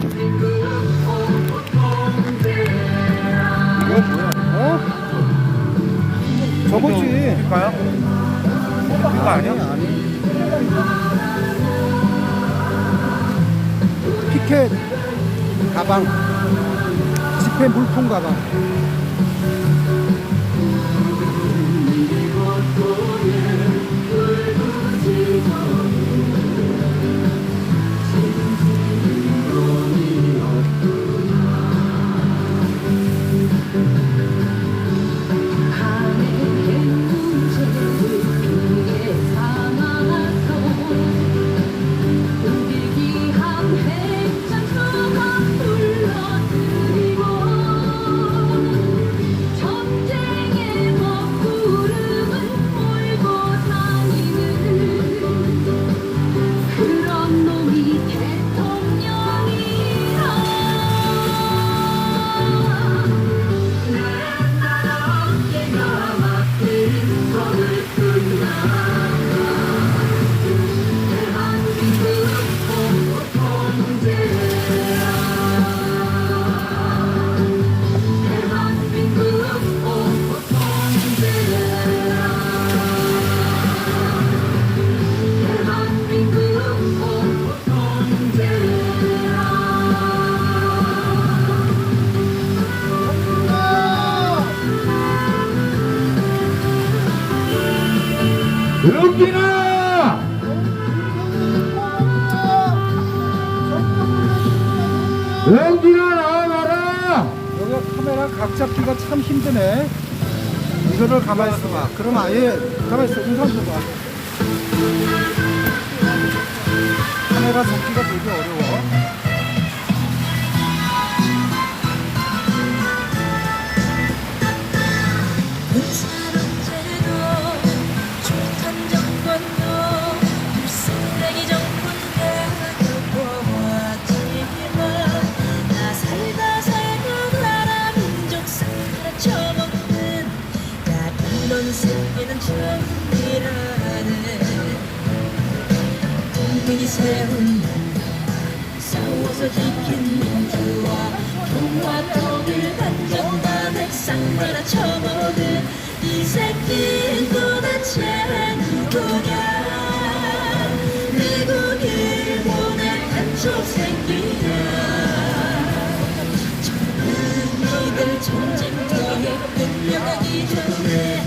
이거 뭐야? 어? 저거지. 볼까요? 이거 아니야? 아니. 피켓 가방, 지폐 물품 가방. 영진아! 영진아 나와봐라! 여기가 카메라 각 잡기가 참 힘드네. 이거를 가만히 있어봐. 그럼 아예 가만히 있어. 음성 줘봐. 카메라 잡기가 되게 어려워. 새끼는 처음이라네. 동맹이 세운 싸워서 지킨 민주화 평화통일 반정만 핵상가라 쳐먹은 이 새끼는 도대체 누구냐. 미국 일본의 간첩 새끼야. 젊은이들 전쟁터에 끌려가기 전에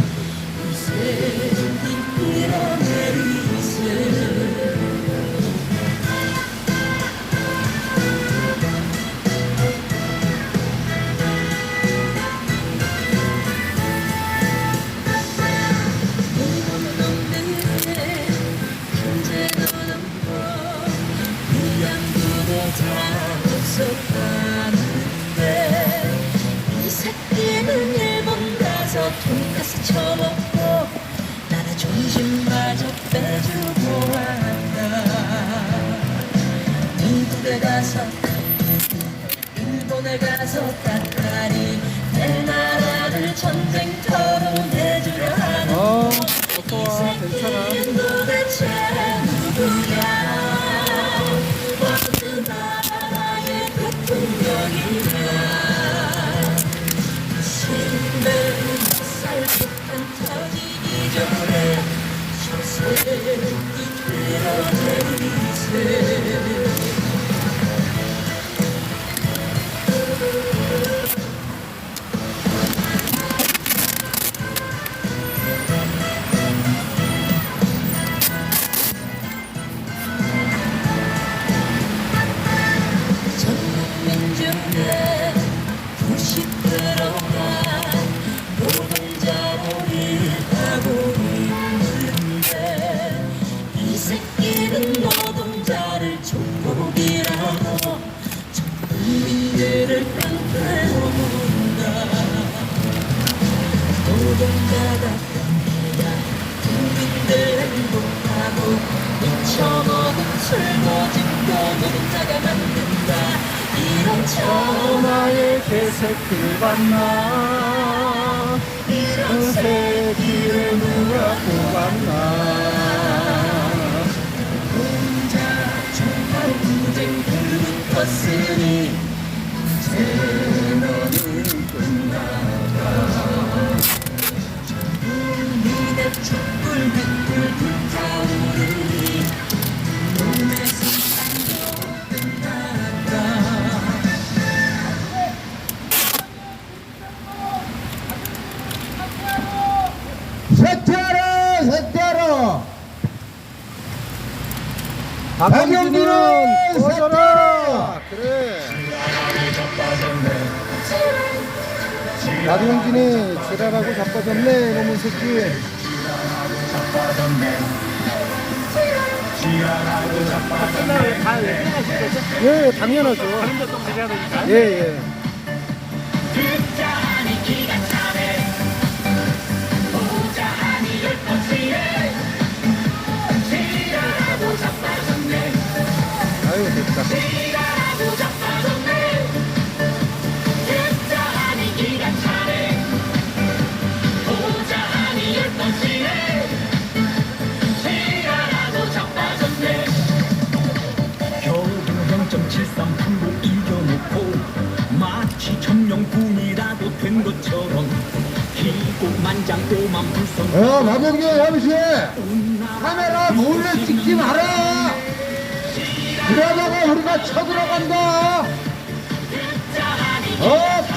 이 새끼는 일본 가서 돈가스 처먹고 나라 존심마저 빼주고 왔다. 미국에 가서 일본에 가서 따따리 내 나라를 전쟁터로 내주려 하는 이 새끼는 도대체 누구야. 어느 나라의 대통령이냐. 신뢰는 쌀국한 터지기 전에 쇼세를 이끌어내리세. 전국민중에 도시 들어가 노동자로 일하고 있는데 이 새끼는 노동자를 조폭이라고 전국민들을 깡패로문다. 노동자가 깡패야. 국민들 행복하고 미쳐먹은 술모집도 노동자가 만든다. 이런 전화의 개새끼를 봤나. 이런 새끼를 누가 뽑았나. 노동자 정말 분쟁 그부터 늙었으니 이제 너는 끝나가 우리의 촛불 촛불 불타오르니 몸의 순간도 끝났다 세태하라 세태하라 박영진은 꺼져라. 그래. 나경진이 지랄하고 자빠졌네 이놈의 새끼. 예, 당연하죠. 예, 예. 아유, 됐다. 겨우 0.73 풍부 이겨놓고 마치 점령군이라도 된 것처럼 기고만장 오만 불선 마병기 잠시 카메라 몰래 찍지 마라. 그러다가 우리가 쳐들어간다.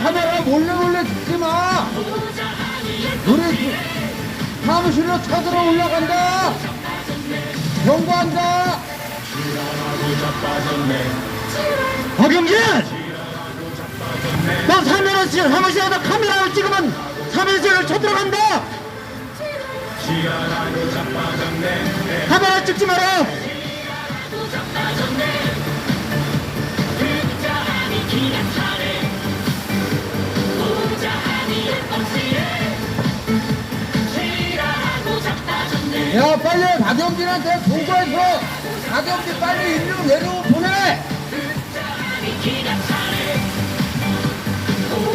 카메라 몰래 찍지 마. 우리 사무실로 쳐들어 올라간다. 경고한다. 박영진! 너 사무실에다 카메라를 찍으면 사무실을 쳐들어간다! 카메라 찍지 마라! 야, 빨리 박영진한테 보고해서 박영진 빨리 일로 내려오 보내.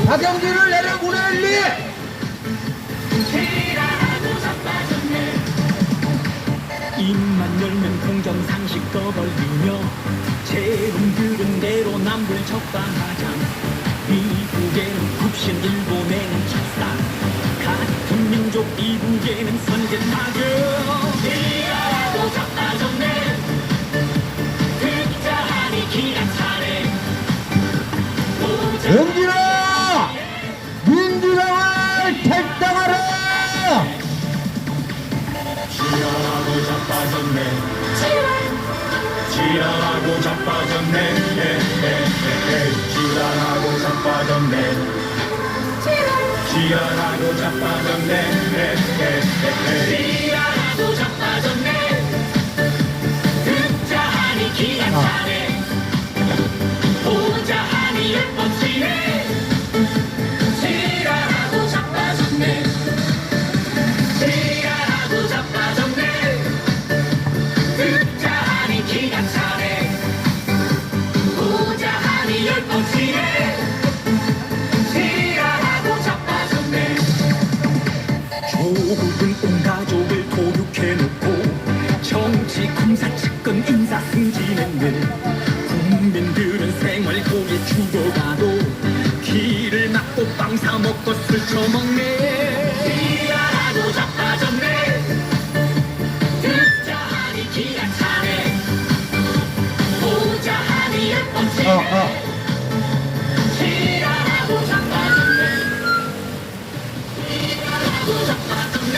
박영진을 내려보내 일리. 입만 열면 공정상식 떠벌리며 재롱들은 대로 남불 적반하장 미국에는 굽신 일본에는 착상 같은 민족 이북에는 선제타격 이라도 자빠졌네 듣자하니 기란 차례 영진아, 민주당을 탈당하라. 지랄하고 자빠졌네 지랄하고 자빠졌네 지랄하고 자빠졌네 지랄하고 자빠졌네 지랄하고 자빠졌네 듣자하니 기가 차네 보자하니 예뻐지네 지랄하고 자빠졌네 지랄하고 자빠졌네 듣자하니 기가 차네 보자하니 예뻐지네 지랄하고 자빠졌네 조국은 온 가족을 도륙해놓고 정치 검사 측근 인사 승진했는 국민들은 생활고에 죽어가도 길을 막고 빵 사먹고 스쳐먹네 지랄하고 자빠졌네 듣자하니 기가 차네 보자하니 예뻐지네 지랄하고 자빠졌네 지랄하고 자빠졌네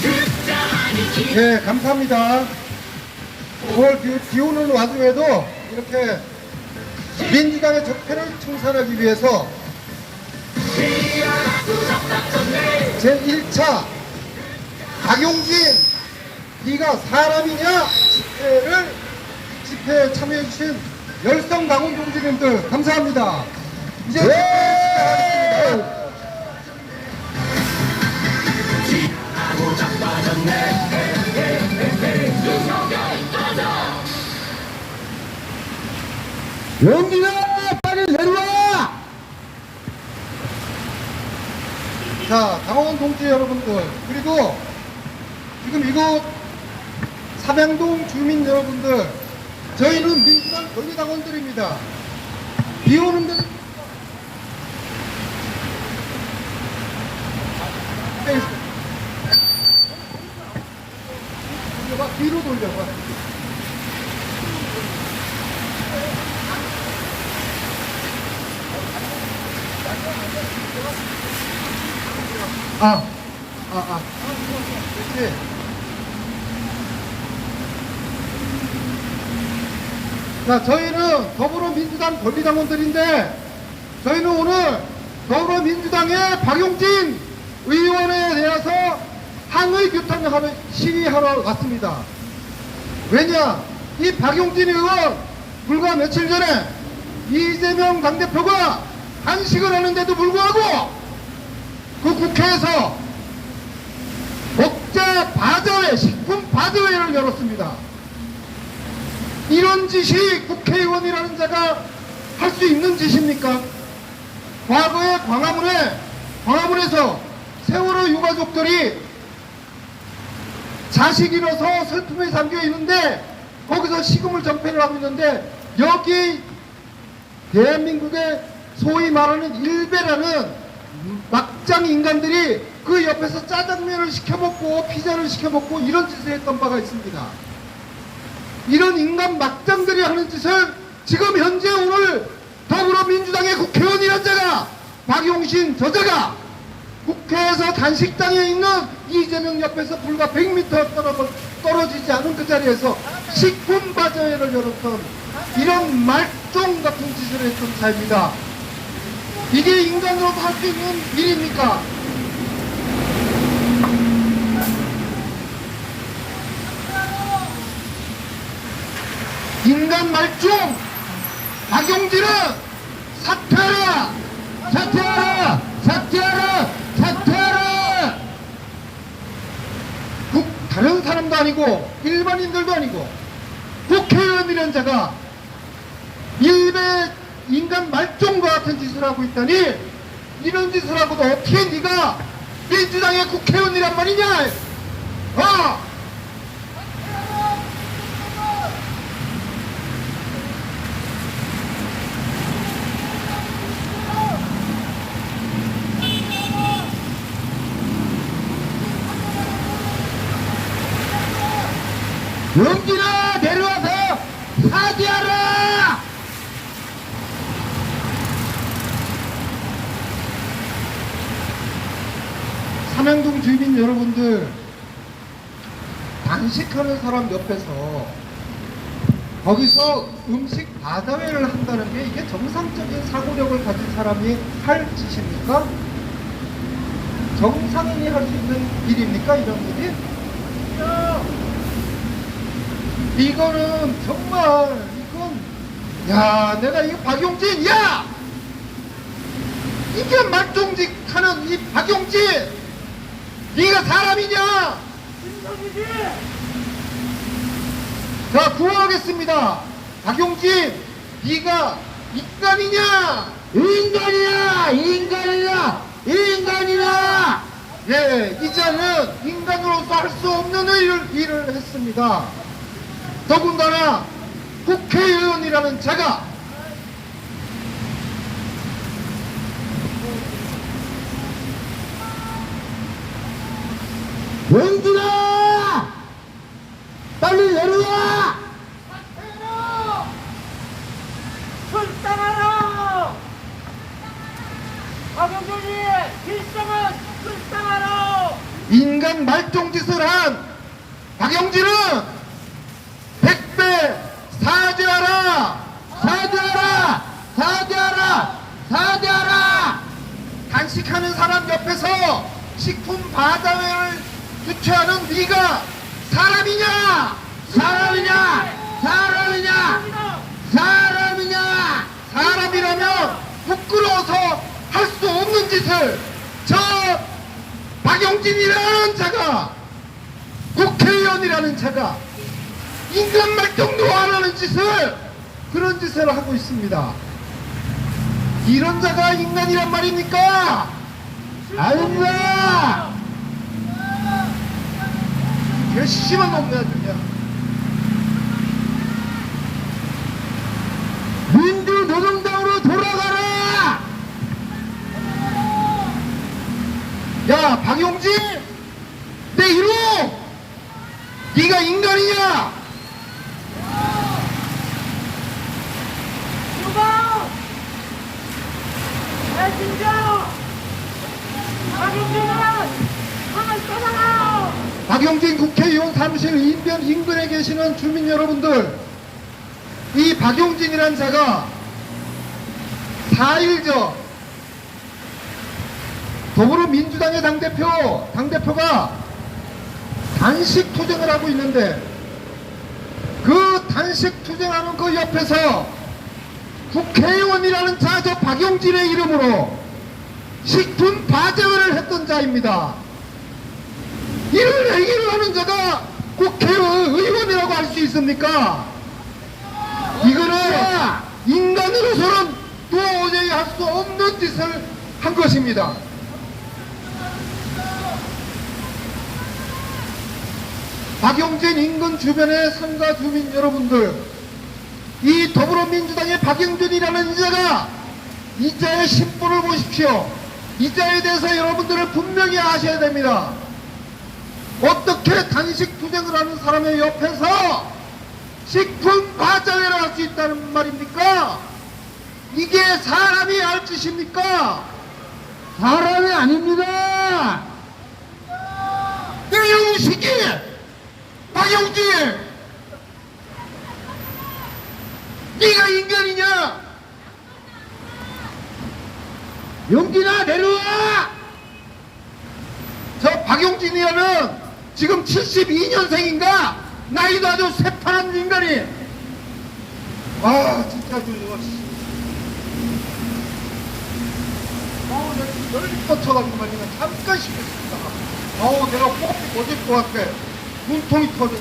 듣자하니 기가 예, 감사합니다. 오늘 비 오는 와중에도 이렇게 민주당의 적폐를 청산하기 위해서 제1차 박용진 네가 사람이냐 집회에 참여해주신 열성 당원 동지님들 감사합니다. 이제 하겠습니다. 영진아, 빨리 내려와. 자, 당원 동지 여러분들, 그리고 지금 이곳 삼양동 주민 여러분들, 저희는 민주당 권리당원들입니다. 비 오는데 돌려봐, 뒤로 돌려봐. 그렇지. 자, 저희는 더불어민주당 권리당원들인데, 저희는 오늘 더불어민주당의 박용진 의원에 대해서 항의 규탄하러 시위하러 왔습니다. 왜냐? 이 박용진 의원 불과 며칠 전에 이재명 당대표가 단식을 하는데도 불구하고 그 국회에서 목자 바자회, 식품 바자회를 열었습니다. 이런 짓이 국회의원이라는 자가 할 수 있는 짓입니까? 과거에 광화문에서 세월호 유가족들이 자식 잃어서 슬픔에 잠겨 있는데 거기서 식음을 전폐를 하고 있는데, 여기 대한민국의 소위 말하는 일베라는 막장 인간들이 그 옆에서 짜장면을 시켜먹고 피자를 시켜먹고 이런 짓을 했던 바가 있습니다. 이런 인간 막장들이 하는 짓을 지금 현재 오늘 더불어민주당의 국회의원이란 자가, 박용신 저자가 국회에서 단식당에 있는 이재명 옆에서 불과 100m 떨어지지 않은 그 자리에서 식품 바자회를 열었던 이런 말종 같은 짓을 했던 자입니다. 이게 인간으로도 할 수 있는 일입니까? 인간 말종 박용진은 사퇴하라! 사퇴하라! 사퇴하라! 사퇴하라! 다른 사람도 아니고 일반인들도 아니고 국회의원이라는 자가 일베 인간 말종과 같은 짓을 하고 있다니, 이런 짓을 하고도 어떻게 네가 민주당의 국회의원이란 말이냐? 용진아, 내려와서 사죄하라! 삼양동 주민 여러분들, 단식하는 사람 옆에서 거기서 음식 바자회를 한다는 게 이게 정상적인 사고력을 가진 사람이 할 짓입니까? 정상인이 할 수 있는 일입니까? 이런 일이? 이거는 정말, 야, 내가 이 박용진, 야! 이게 말종직 하는 이 박용진! 네가 사람이냐? 인간이지! 자, 구호하겠습니다. 박용진, 네가 인간이냐? 인간이야! 인간이야! 인간이야! 예, 이제는 인간으로서 할 수 없는 일을 했습니다. 더군다나 국회의원이라는 자가 용진아! 빨리 내려와! 출당하라! 박영준이 일성은 출당하라! 인간 말종짓을 한 박영진은 100배 사죄하라! 사죄하라! 사죄하라! 사죄하라! 단식하는 사람 옆에서 식품 바자회를 주최하는 네가 사람이냐? 사람이냐? 사람이냐? 사람이냐? 사람이라면 부끄러워서 할 수 없는 짓을 저 박용진이라는 자가, 국회의원이라는 자가 인간 말종도 안 하는 짓을, 그런 짓을 하고 있습니다. 이런 자가 인간이란 말입니까? 아닙니다. 괘씸한 놈이야, 그냥. 민주노동당으로 돌아가라! 야, 박용진! 내 이름! 네가 인간이냐? 누가 내 진정 박용진은 상을 떠나라. 박용진 국회의원 사무실 인근에 계시는 주민 여러분들, 이 박용진이란 자가 4일 전 더불어민주당의 당대표가 단식 투쟁을 하고 있는데, 그 단식 투쟁하는 그 옆에서 국회의원이라는 자, 저 박용진의 이름으로 식품 바제회를 했던 자입니다. 이런 얘기를 하는 자가 국회의원이라고 할 수 있습니까? 이거는 인간으로서는 도저히 할 수 없는 짓을 한 것입니다. 박용진 인근 주변의 상가 주민 여러분들, 이 더불어민주당의 박용진이라는 이자가 이자의 신분을 보십시오. 이자에 대해서 여러분들은 분명히 아셔야 됩니다. 어떻게 단식 투쟁을 하는 사람의 옆에서 식품 바자회를 할 수 있다는 말입니까? 이게 사람이 할 짓입니까? 사람이 아닙니다. 이용식이 박용진, 네가 인간이냐? 용진아, 내려와! 저 박용진이라는 지금 72년생인가? 나이도 아주 새파란 인간이. 아, 진짜 이거. 내가 열이 뻗쳐가지고 말이야. 잠깐 쉬겠습니다. 내가 꼭 어질 것 같아. 눈통이 터져.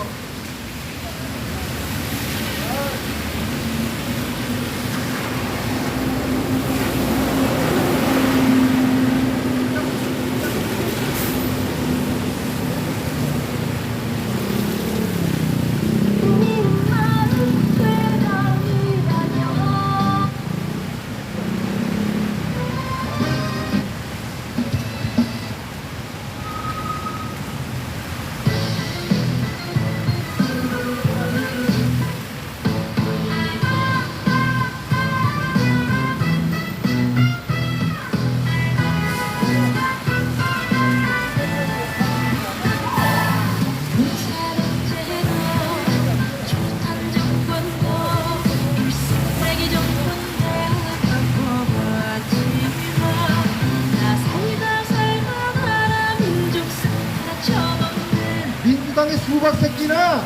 민주당의 수박 새끼나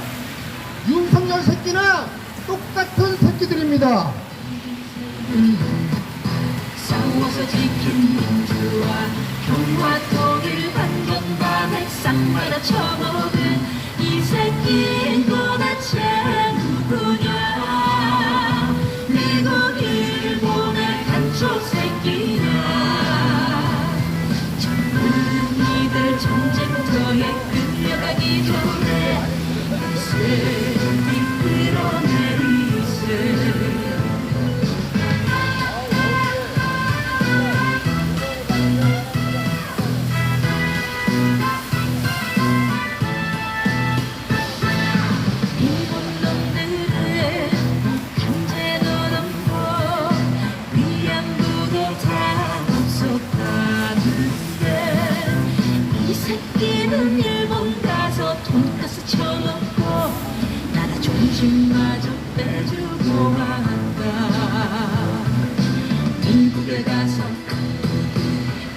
윤석열 새끼나 똑같은 새끼들입니다. 싸워서 지킨 민주화 평화 통일 반경반에 쌍마다 쳐먹은 이 새끼 도대체 누구냐? 미국 일본의 간초 새끼냐? 젊은이들 전쟁터에 끌려가기 전에 이 새끼 끌어내리세. 새끼는 일본 가서 돈가스 처먹고 나라 존심마저 빼주고 왔다. 미국에 가서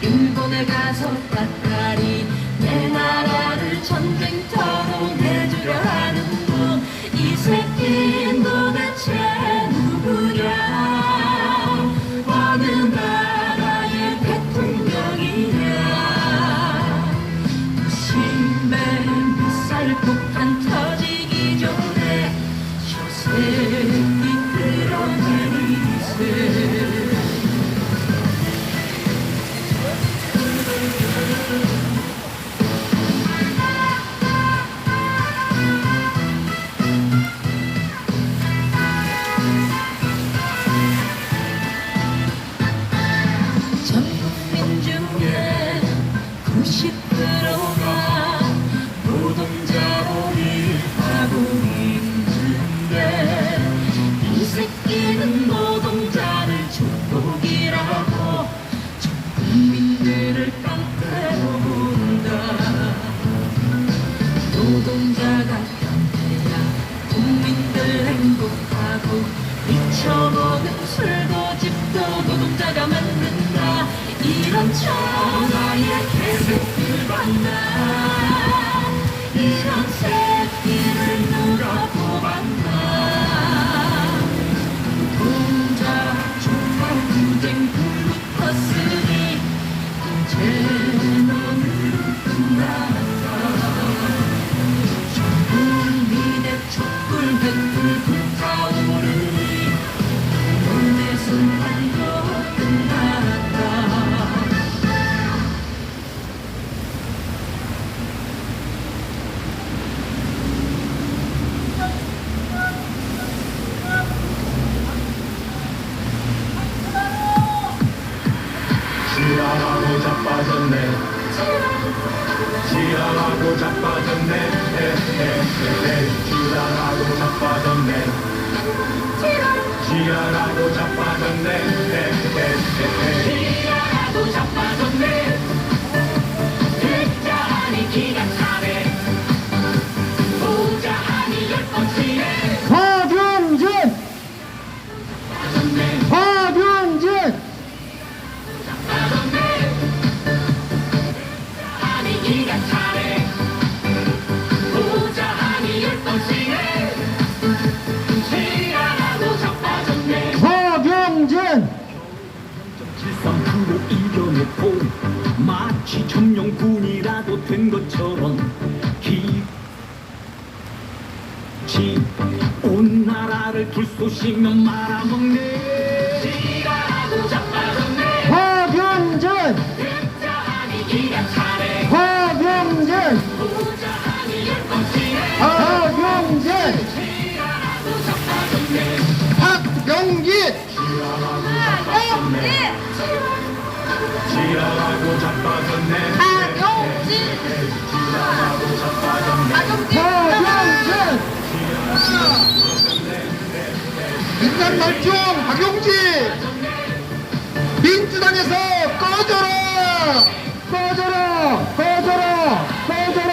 일본에 가서 따따리 내 나라를 전쟁터로 내주려 하는군. 이 새끼는 도대체 누구냐? 어느 나라의 대통령이냐? 미사일 폭탄 터지기 전에 저 새끼 끌어 전화에 계속 받나 이런 새끼를 누가 뽑았나 혼자 정말 분쟁 불붙었으니 이제는 끝났다 국민의 촛불 백불 불타오르니 내 순간도 끝났다 지랄하고 자빠졌네 지랄하고 자빠졌네 지랄하고 자빠졌네 지랄하고 자빠졌네 지랄하고 자빠졌네 듣자 하니 기가 차네 보자 하니 10번치네 박용진! 박용진! 하니 기가 차네 보자 하니 10번치네 지랄하고 자빠졌네 박용진! 73% 이겨놓고 마치 점령군이라도 된 것처럼 온 나라를 불쏘시며 말아먹네 지랄하고 자빠졌네 박용진! 듣자 하니 기가 차네 박용진! 보자 하니 10번치네 박용진! 지랄하고 자빠졌네 박영기 지랄하고 자빠졌네 박용진! 인간 말종 박용진 민주당에서 꺼져라 꺼져라! 꺼져라! 꺼져라!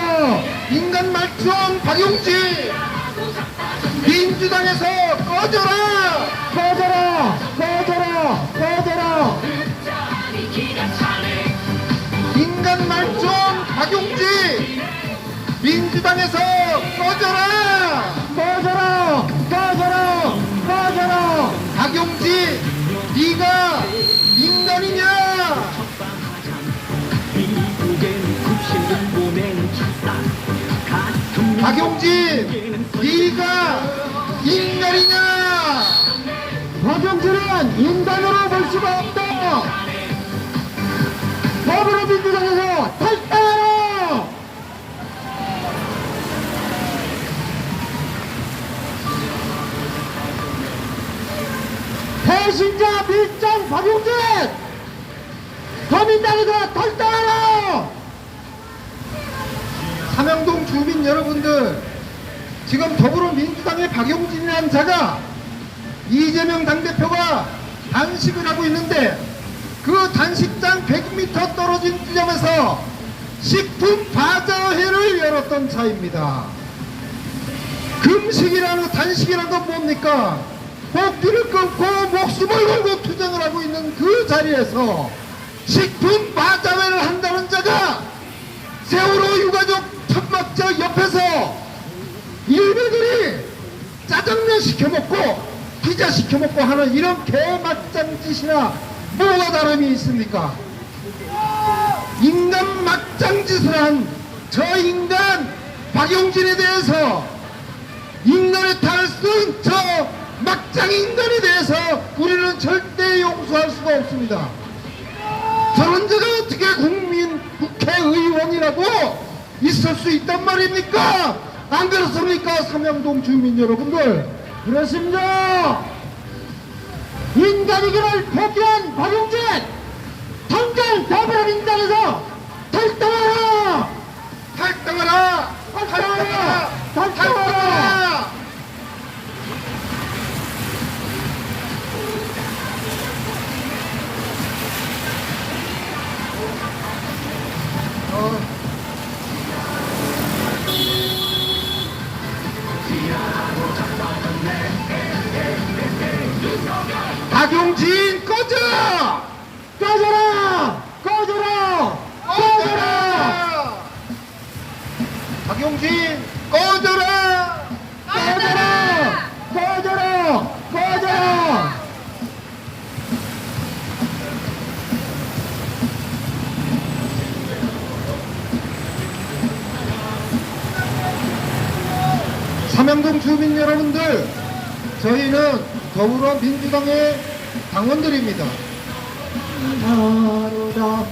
인간 말종 박용진 민주당에서 꺼져라 꺼져라! 꺼져라! 꺼져라! 인간 말종 박용진 민주당에서 꺼져라 꺼져라! 꺼져라! 꺼져라! 박용진 네가 인간이냐 미국에는 급식을 보내는 칠산 같은 박용진 네가 인간이냐 박용진은 인간으로 볼 수가 없다! 더불어민주당에서 탈당하라! 배신자 밀정 박용진! 더민당에서 탈당하라! 삼양동 주민 여러분들 지금 더불어민주당의 박용진이라는 자가 이재명 당대표가 단식을 하고 있는데 그 단식장 100m 떨어진 지점에서 식품 바자회를 열었던 자입니다. 금식이라는 단식이라는 건 뭡니까? 복귀를 끊고 목숨을 걸고 투쟁을 하고 있는 그 자리에서 식품 바자회를 한다는 자가 세월호 유가족 천막자 옆에서 일베들이 짜장면 시켜먹고 피자 시켜먹고 하는 이런 개막장 짓이나 뭐가 다름이 있습니까? 인간 막장 짓을 한 저 인간 박용진에 대해서 인간의 탈을 쓴 저 막장 인간에 대해서 우리는 절대 용서할 수가 없습니다. 저런 자가 어떻게 국회의원이라고 있을 수 있단 말입니까? 안 그렇습니까? 삼양동 주민 여러분들. 그렇습니다! 인간이기를 포기한 박용진! 당장 더불어민주당에서 탈당하라! 탈당하라! 탈당하라! 탈당하라! 박용진 꺼져! 꺼져라! 꺼져라! 꺼져라! 박용진 꺼져라! 꺼져라! 꺼져라! 꺼져라! 삼양동 주민 여러분들, 저희는 더불어민주당의 당원들입니다. 하루다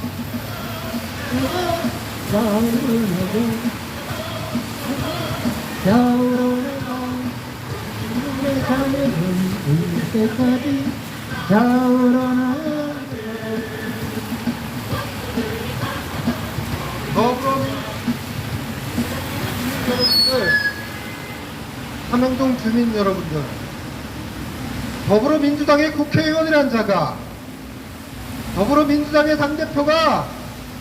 삼양동 주민 여러분들, 더불어민주당의 국회의원이란 자가, 더불어민주당의 당대표가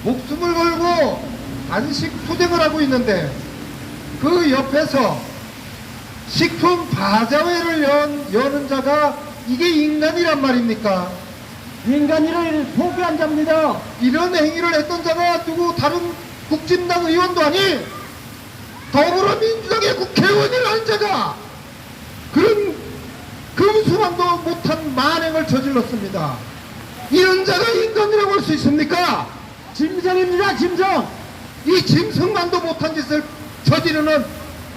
목숨을 걸고 단식 투쟁을 하고 있는데 그 옆에서 식품 바자회를 여는 자가 이게 인간이란 말입니까? 인간이를 포기한 자입니다. 이런 행위를 했던 자가 누구 다른 국진당 의원도 아닌 더불어민주당의 국회의원이라는 자가 그런 금수만도 못한 만행을 저질렀습니다. 이런 자가 인간이라고 할 수 있습니까? 짐승입니다, 짐승. 이 짐승만도 못한 짓을 저지르는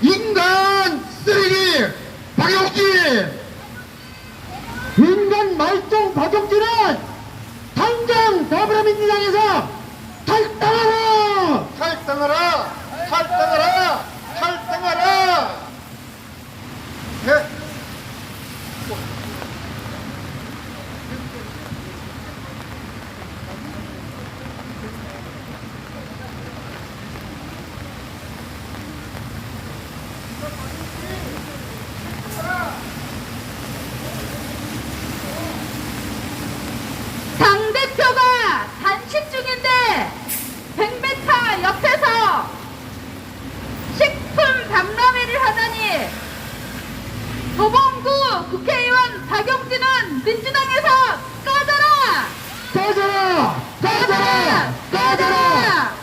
인간 쓰레기 박용진! 인간 말종 박용진은 당장 더불어민주당에서 탈당하라! 탈당하라! 탈당하라! 탈당하라! 네. 당대표가 단식 중인데 100m 옆에서 식품 박람회를 하다니 도봉구 국회의원 박용진은 민주당에서 꺼져라! 꺼져라! 꺼져라! 꺼져라!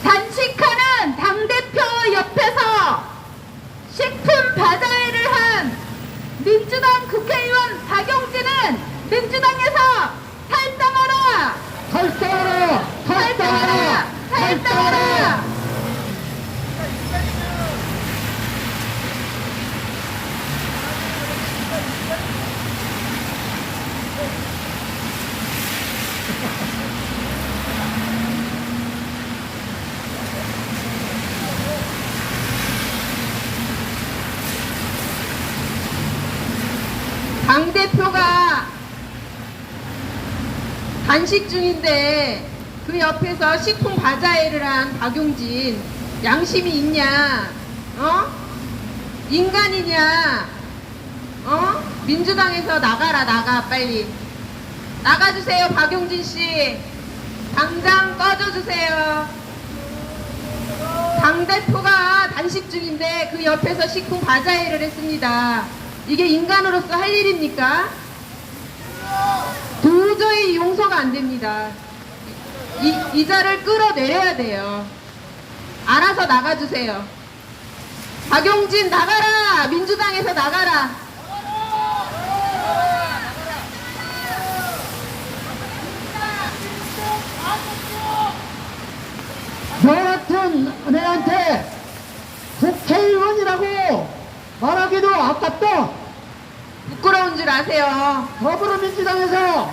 단식하는 당대표 옆에서 식품 바자회를 한 민주당 국회의원 박용진은 민주당에서 탈당하라! 탈당하라! 탈당하라! 탈당하라! 당대표가 단식 중인데 그 옆에서 식품 바자회를 한 박용진 양심이 있냐? 어? 인간이냐? 어? 민주당에서 나가라, 나가 빨리 나가주세요. 박용진 씨 당장 꺼져주세요. 당대표가 단식 중인데 그 옆에서 식품 바자회를 했습니다. 이게 인간으로서 할 일입니까? 도저히 용서가 안 됩니다. 이 자를 끌어내려야 돼요. 알아서 나가주세요. 박용진 나가라! 민주당에서 나가라! 너 같은 애한테 국회의원이라고 말하기도 아깝다. 부끄러운 줄 아세요. 더불어민주당에서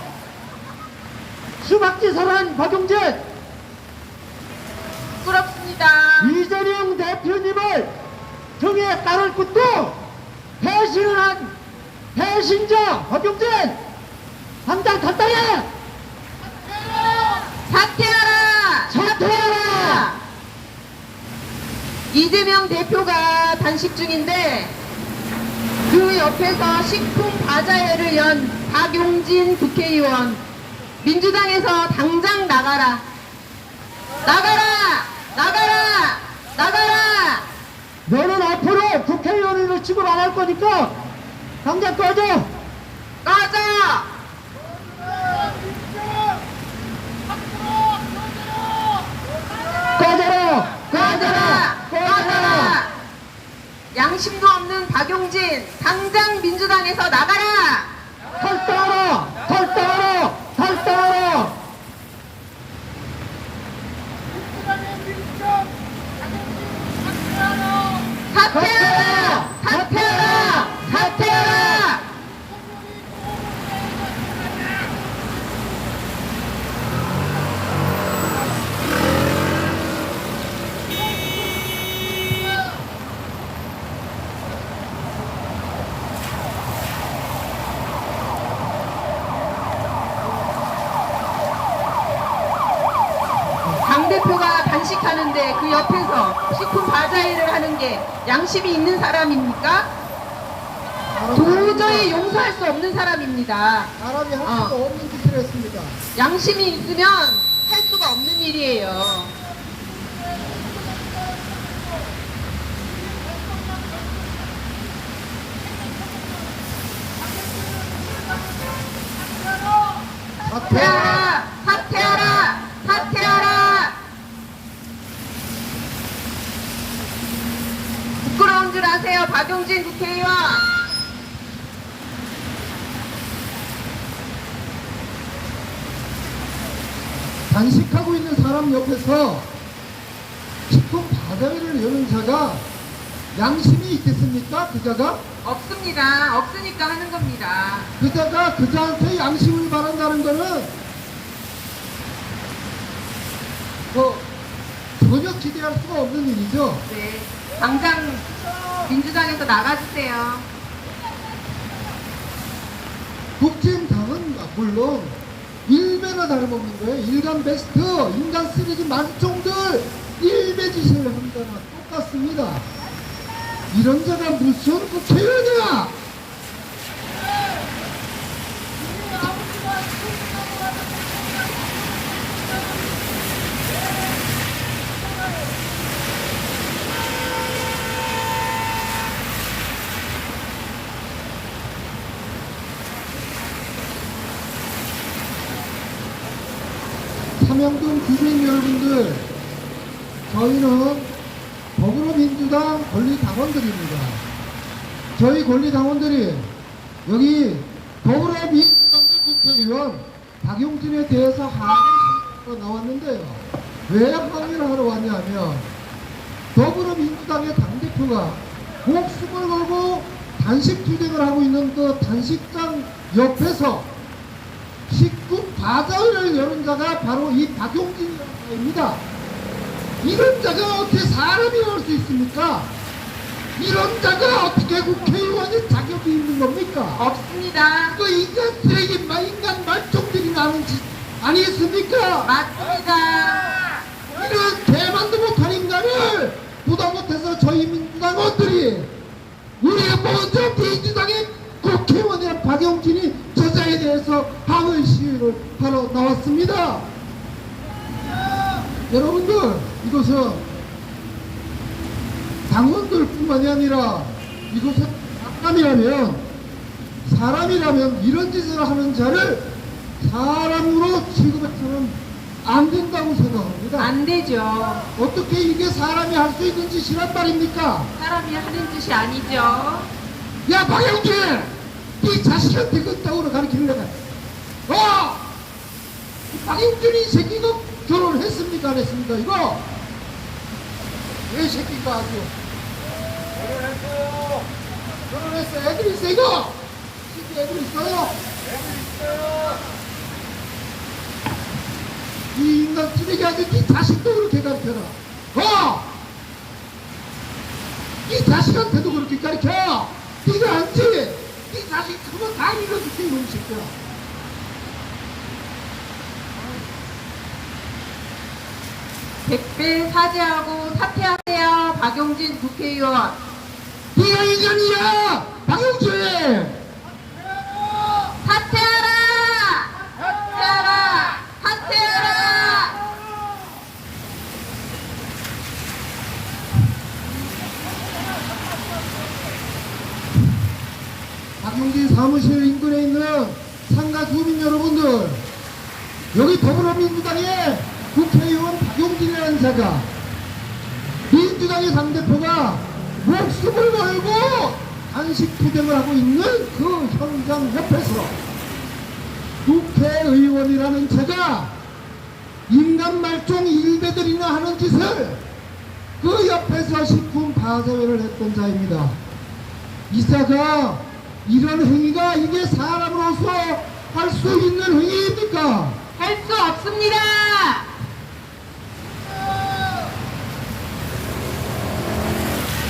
수박지설한 박용진, 부끄럽습니다. 이재명 대표님을 등에 따를 것도 배신을 한 배신자 박용진, 당장 탈당해! 사퇴하라! 사퇴하라! 이재명 대표가 단식 중인데 그 옆에서 식품 바자회를 연 박용진 국회의원, 민주당에서 당장 나가라! 나가라! 나가라! 나가라! 너는 앞으로 국회의원을 취급 안 할 거니까 당장 꺼져! 꺼져! 꺼져라! 꺼져라! 꺼져라! 양심도 없는 박용진, 당장 민주당에서 나가라! 탈당하라! 탈당하라! 탈당하라! 사퇴하라! 사퇴하라! 사퇴하라! 당대표가 단식하는데 그 옆에서 식품 바자회를 하는 게 양심이 있는 사람입니까? 도저히 용서할 수 없는 사람입니다. 사람이 할 수가 없는 짓을 했습니다. 양심이 있으면 할 수가 없는 일이에요. 사퇴하라! 사퇴하라! 사퇴하라! 부끄러운 줄 아세요, 박용진 국회의원. 단식하고 있는 사람 옆에서 식품 바자회를 여는 자가 양심이 있겠습니까? 그 자가? 없습니다. 없으니까 하는 겁니다. 그 자가 그 자한테 양심을 바란다는 거는 전혀 기대할 수가 없는 일이죠. 네. 당장 민주당에서 나가주세요. 국진당은 물론 일배나 다름없는 거예요. 일간 베스트, 인간 쓰레기 만종들 일배짓을 한 거나 똑같습니다. 이런 자가 무슨 국회의원이야! 삼양동 주민 여러분들, 저희는 더불어민주당 권리당원들입니다. 저희 권리당원들이 여기 더불어민주당 국회의원 박용진에 대해서 항의를 나왔는데요. 왜 항의를 하러 왔냐면 더불어민주당의 당대표가 목숨을 걸고 단식 투쟁을 하고 있는 그 단식장 옆에서 식품 바자회를 여는 자가 바로 이 박용진입니다. 이런 자가 어떻게 사람이 올 수 있습니까? 이런 자가 어떻게 국회의원의 자격이 있는 겁니까? 없습니다. 그 인간 쓰레기, 인간 말종들이 나는 짓 아니겠습니까? 맞습니다. 이런 개만도 못한 인간을 보다 못해서 저희 민주당원들이 우리가 먼저 민주당의 국회의원의 박용진이 저자에 대해서 항의 시위를 하러 나왔습니다. 여러분들, 이것은 당원들 뿐만이 아니라 이것은 사람이라면 이런 짓을 하는 자를 사람으로 취급해서는 안 된다고 생각합니다. 안 되죠. 어떻게 이게 사람이 할 수 있는 짓이란 말입니까? 사람이 하는 짓이 아니죠. 야, 박영진! 네 자식한테 그 떡으로 가르치려고 박영진이 이 새끼가 결혼했습니까? 안 했습니까? 이거? 왜 새끼가 아주 결혼했어요. 애들 있어, 이거? 새끼 애들 있어요? 이 인간 쓰레기 아주 네 자식도 그렇게 가르쳐라. 이 자식한테도 그렇게 가르쳐. 네가 안지? 네 자식 크면 다 읽어줄게, 이놈 새끼야. 백배 사죄하고 사퇴하세요, 박용진 국회의원. 네가 인간이야! 박영진! 박용진 사무실 인근에 있는 상가 주민 여러분들, 여기 더불어민주당의 국회의원 박용진이라는 자가 민주당의 당대표가 목숨을 걸고 단식 투쟁을 하고 있는 그 현장 옆에서 국회의원이라는 제가 인간 말종 일베들이나 하는 짓을 그 옆에서 식품 바자회를 했던 자입니다. 이사가 이런 행위가 이게 사람으로서 할 수 있는 행위입니까? 할 수 없습니다.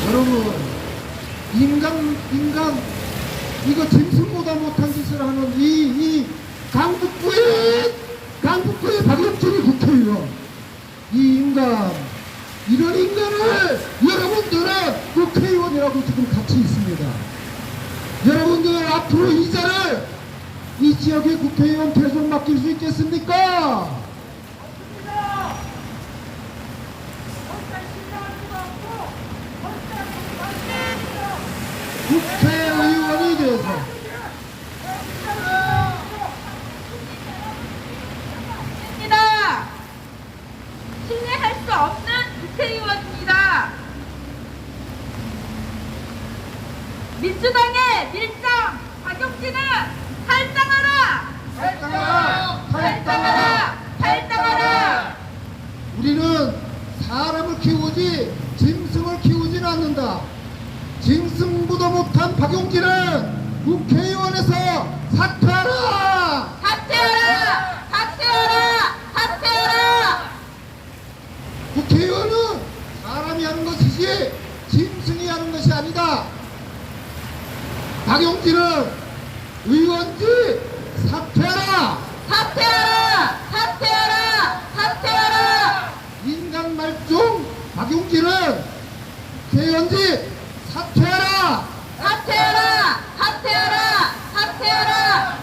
여러분, 인간 이거 짐승보다 못한 짓을 하는 이 강북구의 박용진이 국회의원, 이 인간, 이런 인간을 여러분들은 국회의원이라고 지금 같이 있습니다. 여러분들 앞으로 이 자를 이 지역의 국회의원 계속 맡길 수 있겠습니까? 국회의원이 돼서 입니다. 신뢰할 수 없는 국회의원입니다. 민주당의 밀정 박용진은 탈당하라! 탈당하라! 탈당하라! 우리는 사람을 키우지 짐승을 키우지는 않는다. 짐승보다 못한 박용진은 국회의원에서 사퇴하라! 사퇴하라! 사퇴하라! 사퇴하라! 국회의원은 사람이 하는 것이지 짐승이 하는 것이 아니다. 박용진은 의원직 사퇴하라! 사퇴하라! 사퇴하라! 사퇴하라! 인간 말종 박용진은 국회의원직 사퇴하라! 사퇴하라! 사퇴하라! 사퇴하라!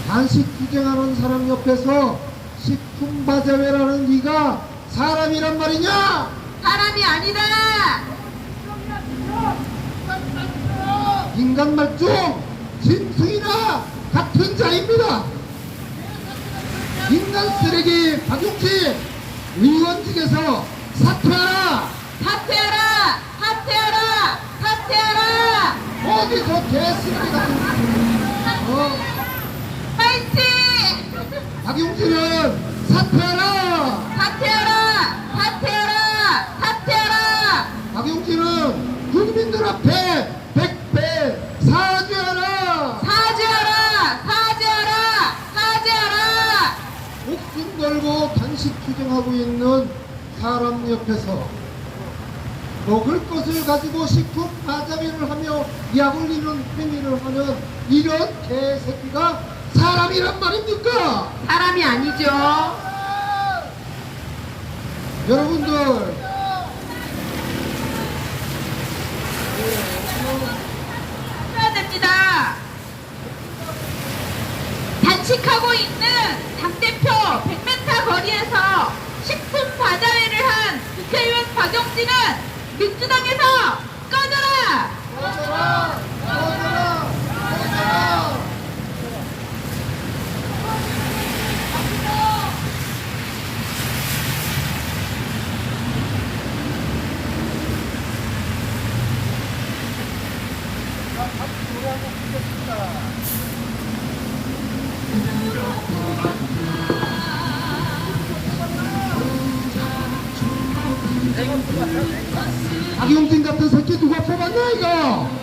단식 투쟁하는 사람 옆에서 식품 바자회라는 네가 사람이란 말이냐? 사람이 아니다! 인간 말종 짐승이나 같은 자입니다. 인간 쓰레기 박용진 의원직에서 사퇴하라! 사퇴하라! 사퇴하라! 사퇴하라! 어디서 개쓰레기 같은 파이팅! 박용진은 사퇴하라! 사퇴하라! 사퇴하라! 사퇴하라! 박용진은 국민들 앞에 백배 사죄하라! 사죄하라! 사죄하라! 사죄하라! 목숨 걸고 단식 투쟁하고 있는 사람 옆에서 먹을 것을 가지고 식품 바자회를 하며 약 올리는 행위를 하는 이런 개새끼가 사람이란 말입니까? 사람이 아니죠. 여러분들 해야 됩니다. 단식하고 있는 당대표 100m 거리에서 식품 바자회를 한 국회의원 박용진은 민주당에서 꺼져라! 꺼져라! 꺼져라! 꺼져라! 박용진 같은 새끼 누가 뽑았냐 이거?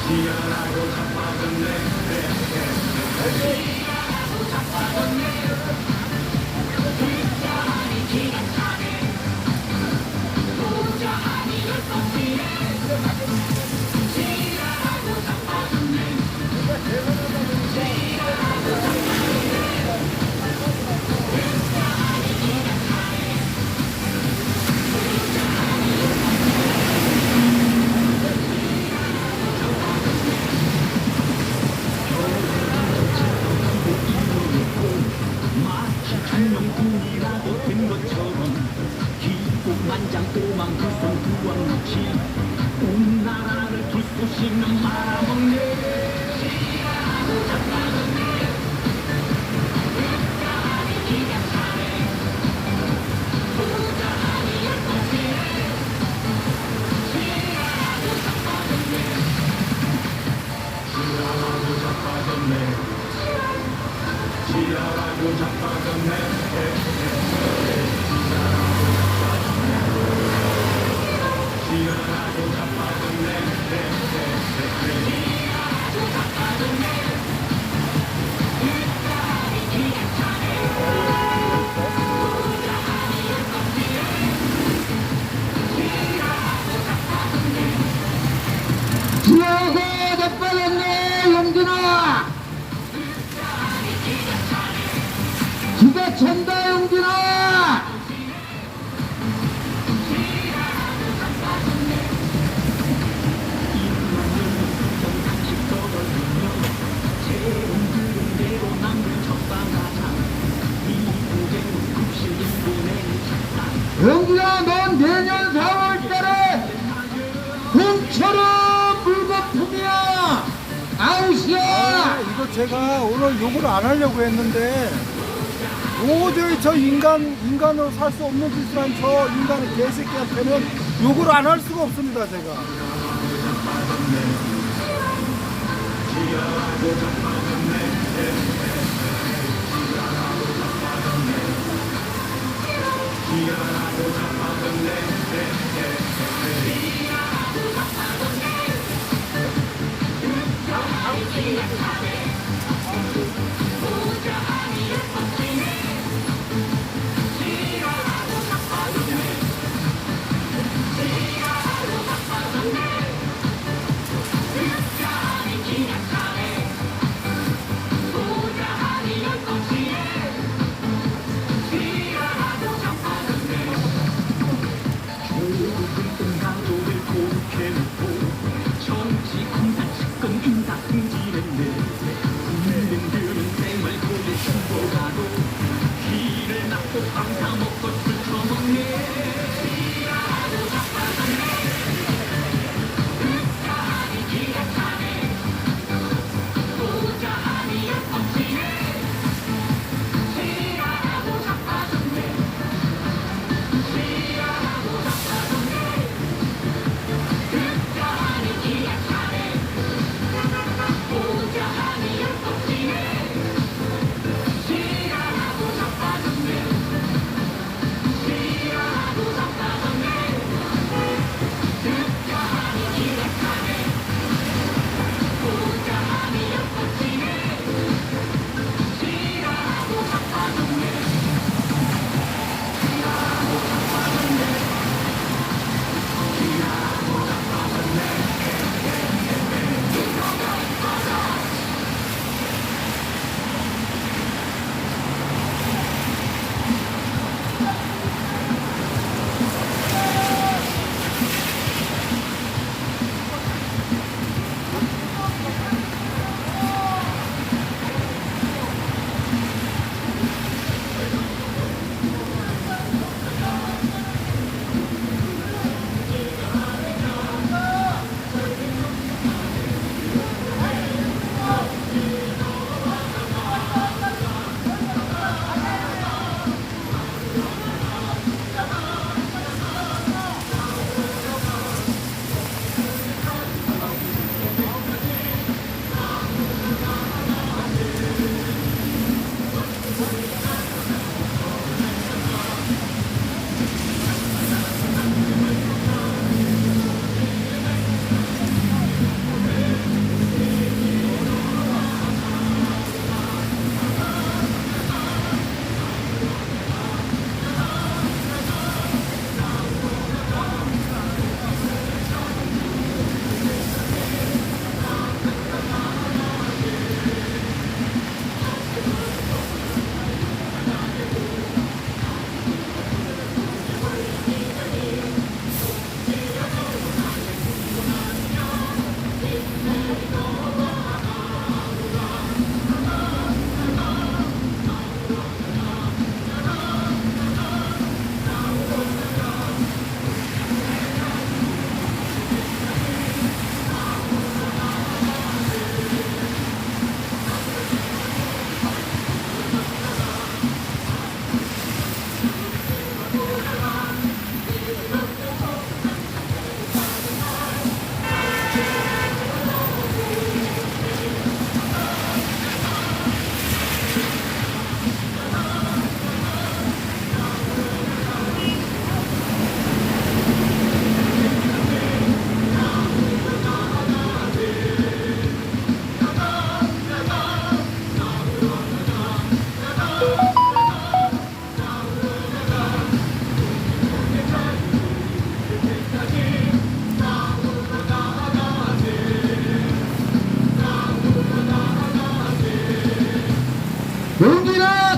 지랄하고 자빠졌네 군이라도 된 것처럼 기고만장 오망그손 구왕무치 온 나라를 불쏘시면 말아먹네. 지랄하고 자빠졌네. 지랄하고 자빠졌네. 지하고 자빠졌네 용진아. 기가 찬다 용진아. 용진아 넌 내년 4월달에 봄처럼 물거품이야. 아웃이야. 이거 제가 오늘 욕을 안 하려고 했는데 도저히 저 인간으로 살 수 없는 짓을 한 저 인간의 개새끼한테는 욕을 안 할 수가 없습니다, 제가.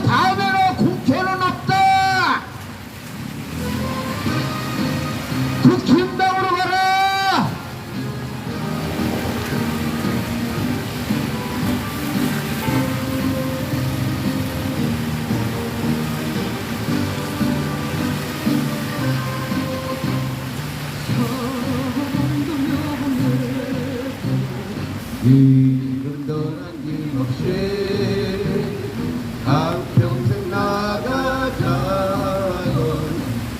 다음에는 국회는 없다. 국힘당으로 가라. 이름 떠난 김없이 한평생 나가자던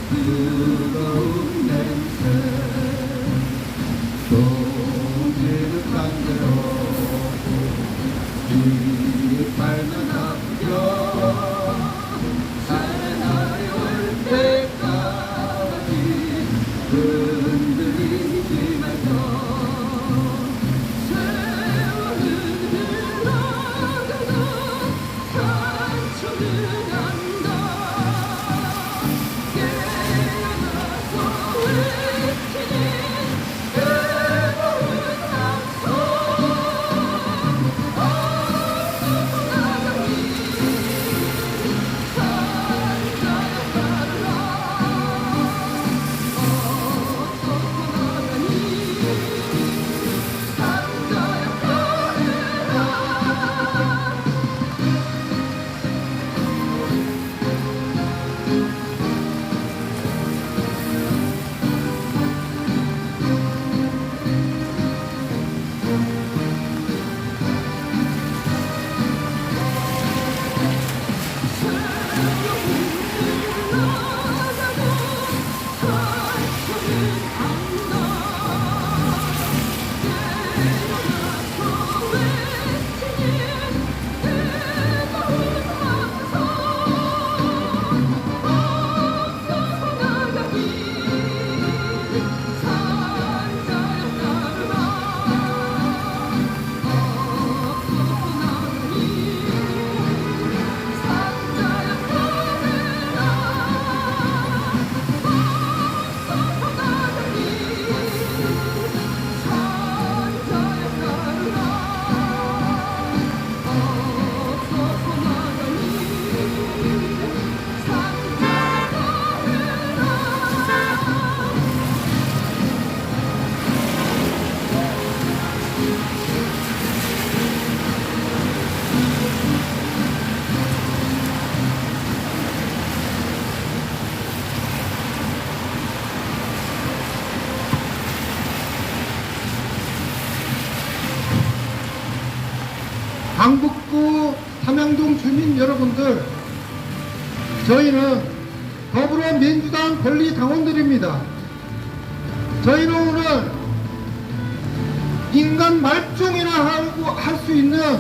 뜨거운 냄새 동지는 강제로 이빨만 아프려 살날이 올 때까지 흔들리지 말고 강북구 삼양동 주민 여러분들, 저희는 더불어민주당 권리당원들입니다. 저희는 오늘 인간 말종이나 하고 할 수 있는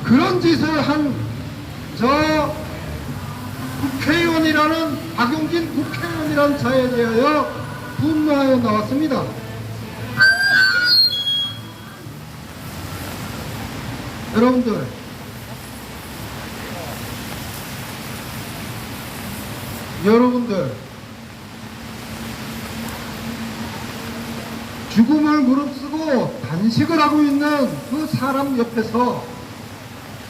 그런 짓을 한 저 국회의원이라는 박용진 국회의원이라는 자에 대하여 분노하여 나왔습니다. 여러분들 죽음을 무릅쓰고 단식을 하고 있는 그 사람 옆에서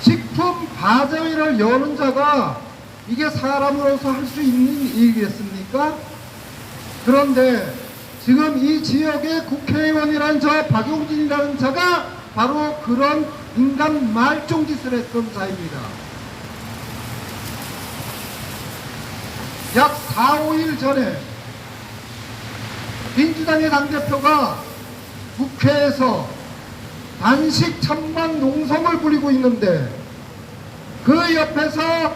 식품 바자회를 여는 자가 이게 사람으로서 할 수 있는 일이겠습니까? 그런데 지금 이 지역의 국회의원이라는 저 박용진이라는 자가 바로 그런 인간 말종 짓을 했던 자입니다. 약 4, 5일 전에 민주당의 당대표가 국회에서 단식 찬반 농성을 부리고 있는데 그 옆에서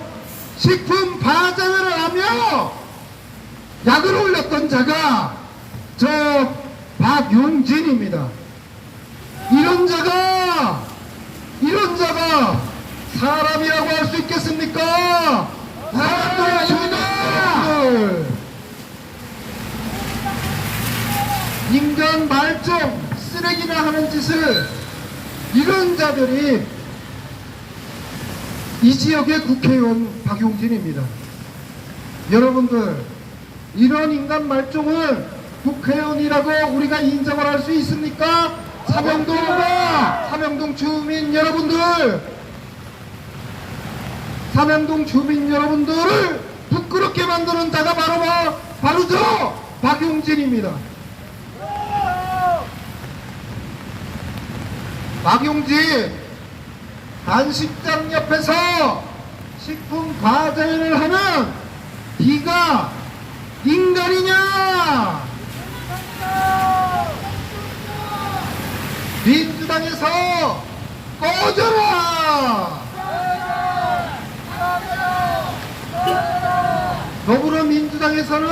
식품 바자회를 하며 약을 올렸던 자가 저 박용진입니다. 이런 자가 사람이라고 할 수 있겠습니까? 사람도 아닙니다. 인간 말종 쓰레기나 하는 짓을 이런 자들이 이 지역의 국회의원 박용진입니다. 여러분들, 이런 인간 말종을 국회의원이라고 우리가 인정을 할 수 있습니까? 삼양동 주민 여러분들, 삼양동 주민 여러분들을 부끄럽게 만드는 자가 바로 저 박용진입니다. 박용진 단식장 옆에서 식품 과자회를 하는 네가 인간이냐? 민주당에서 꺼져라! 더불어민주당에서는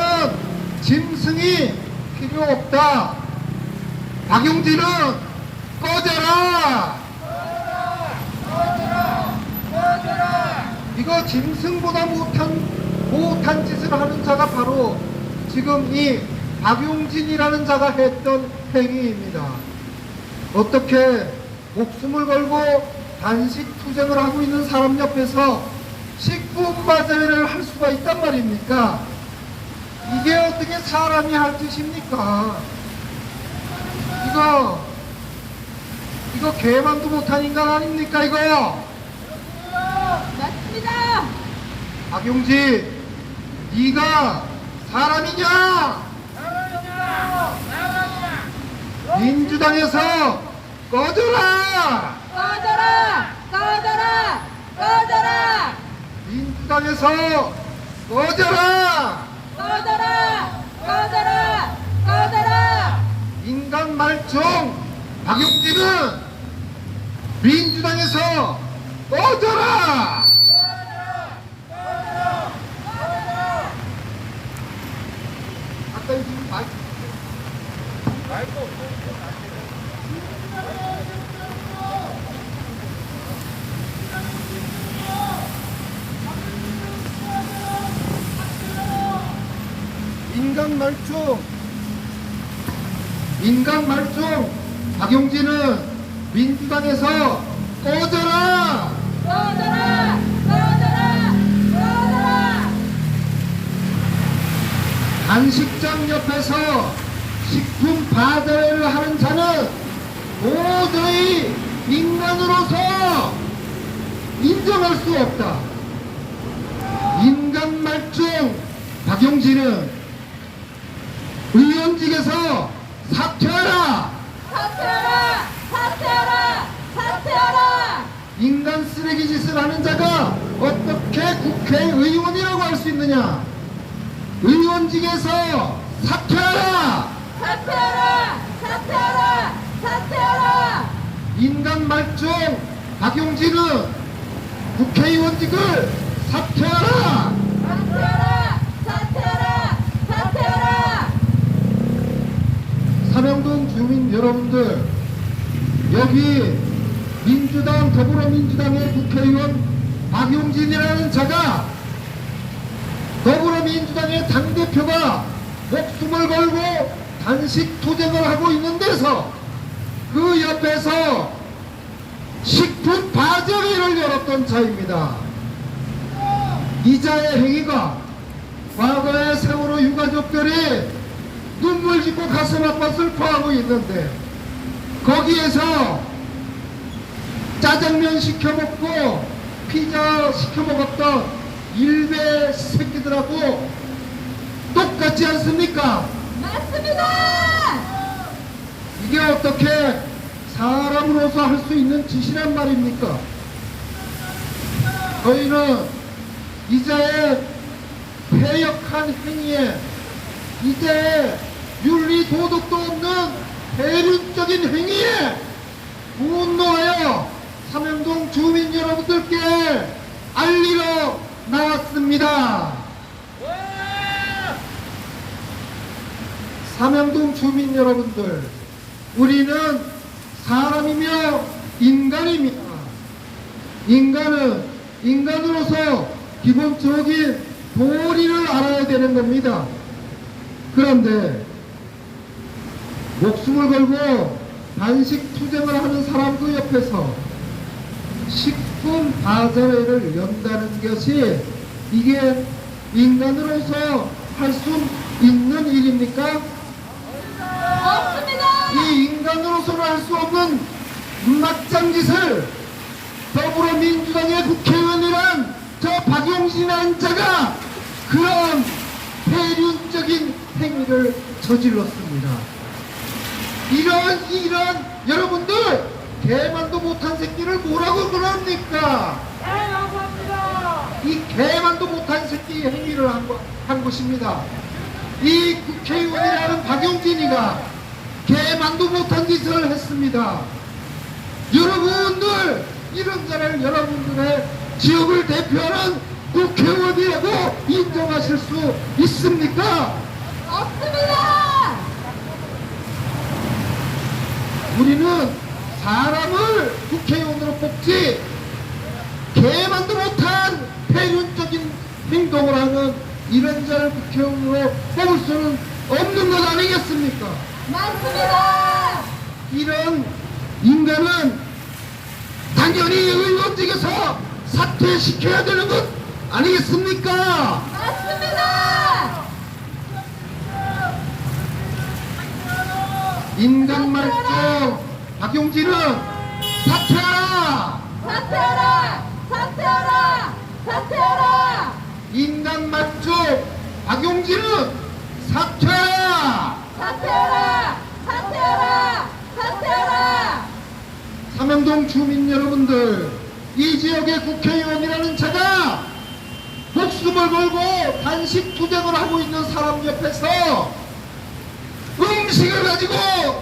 짐승이 필요 없다. 박용진은 꺼져라! 이거 짐승보다 못한 짓을 하는 자가 바로 지금 이 박용진이라는 자가 했던 행위입니다. 어떻게 목숨을 걸고 단식 투쟁을 하고 있는 사람 옆에서 식품 과자회를 할 수가 있단 말입니까? 이게 어떻게 사람이 할 짓입니까? 이거 개만도 못한 인간 아닙니까 이거? 맞습니다. 박용진, 네가 사람이냐? 민주당에서 꺼져라! 꺼져라! 꺼져라! 꺼져라! 민주당에서 꺼져라! 꺼져라! 꺼져라! 꺼져라! 인간 말종 박용진은 민주당에서 꺼져라! 아까 지금 인간 말종 박용진은 민주당에서 꺼져라! 꺼져라! 꺼져라! 꺼져라! 단식장 옆에서 식품 과자회를 하는 자는 도저히 인간으로서 인정할 수 없다. 인간 말종 박용진은 의원직에서 사퇴하라! 사퇴하라! 사퇴하라! 사퇴하라! 인간 쓰레기 짓을 하는 자가 어떻게 국회의원이라고 할 수 있느냐? 의원직에서 사퇴하라! 사퇴하라! 사퇴하라! 사퇴하라! 인간 말종 박용진은 국회의원직을 사퇴하라! 사퇴하라! 사퇴하라! 사퇴하라! 삼양동 주민 여러분들, 여기 민주당 더불어민주당의 국회의원 박용진이라는 자가 더불어민주당의 당대표가 목숨을 걸고 단식 투쟁을 하고 있는 데서 그 옆에서 식품 과자회를 열었던 자입니다. 이 자의 행위가 과거의 세월호 유가족들이 눈물 짓고 가슴 아파 슬퍼하고 있는데 거기에서 짜장면 시켜먹고 피자 시켜먹었던 일베 새끼들하고 똑같지 않습니까? 맞습니다! 이게 어떻게 사람으로서 할 수 있는 짓이란 말입니까? 저희는 이자의 패역한 행위에, 이자의 윤리 도덕도 없는 대륜적인 행위에 분노하여 삼양동 주민 여러분들께 알리러 나왔습니다. 삼양동 주민 여러분들, 우리는 사람이며 인간입니다. 인간은 인간으로서 기본적인 도리를 알아야 되는 겁니다. 그런데 목숨을 걸고 단식 투쟁을 하는 사람 그 옆에서 식품 과자회를 연다는 것이 이게 인간으로서 할 수 있는 일입니까? 없습니다! 이 인간으로서는 할 수 없는 막장짓을 더불어민주당의 국회의원이란 저 박용진이라는 자가 그런 폐륜적인 행위를 저질렀습니다. 이런 여러분들 개만도 못한 새끼를 뭐라고 그럽니까? 이 개만도 못한 새끼 행위를 한 것입니다. 이 국회의원이라는 박용진이가 개만도 못한 짓을 했습니다. 여러분들 이런 자를 여러분들의 지역을 대표하는 국회의원이라고 인정하실 수 있습니까? 없습니다. 우리는 사람을 국회의원으로 뽑지 개만도 못한 폐륜적인 행동을 하는 이런 자를 국회의원으로 뽑을 수는 없는 것 아니겠습니까? 맞습니다. 이런 인간은 당연히 의원직에서 사퇴시켜야 되는 것 아니겠습니까? 맞습니다. 인간 말종 박용진은 사퇴하라! 사퇴하라! 사퇴하라! 사퇴하라! 인간 말종 박용진은 사퇴하라! 사퇴하라! 사퇴하라! 사퇴하라! 삼양동 주민 여러분들, 이 지역의 국회의원이라는 자가 목숨을 걸고 단식 투쟁을 하고 있는 사람 옆에서 음식을 가지고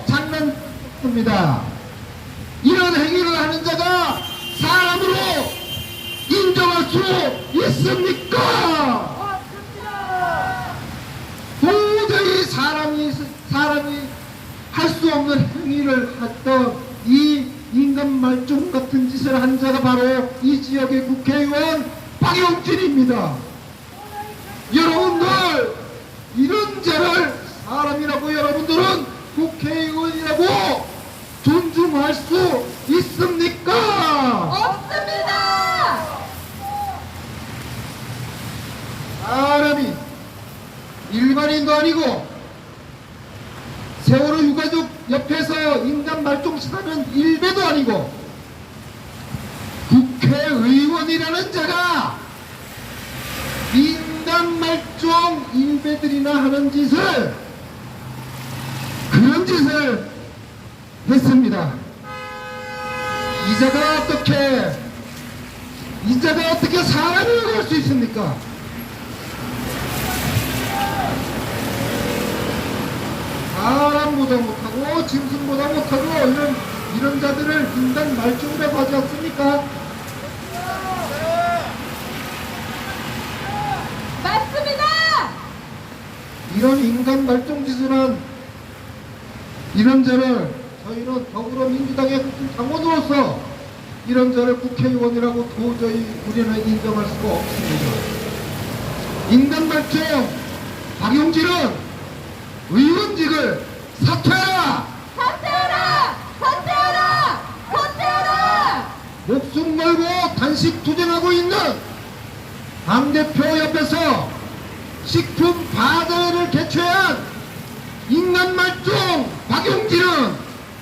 장난습니다. 이런 행위를 하는 자가 사람으로 인정할 수 있습니까? 도저히 사람이 할 수 없는 행위를 했던 이 인간 말종 같은 짓을 한 자가 바로 이 지역의 국회의원 박용진입니다. 여러분들 이런 자를 사람이라고 여러분들은 국회의원이라고 존중할 수 있습니까? 없습니다. 사람이 일반인도 아니고 세월호 유가족 옆에서 인간 말종짓하는 일배도 아니고 국회의원이라는 자가 인간 말종 일배들이나 하는 짓을 그런 짓을 했습니다. 이 자가 어떻게 사람이라고 할 수 있습니까? 사람보다 못하고 짐승보다 못하고 이런 자들을 인간 말종이라고 하지 않습니까? 맞습니다. 이런 인간 말종 짓을 한 이런 자를 저희는 더불어민주당의 당원으로서 이런 자를 국회의원이라고 도저히 우리는 인정할 수가 없습니다. 인간 말종 박용진은 의원직을 사퇴하라! 사퇴하라! 사퇴하라! 사퇴하라! 목숨 걸고 단식 투쟁하고 있는 당대표 옆에서 식품 바다회를 개최한 인간 말종 박용진은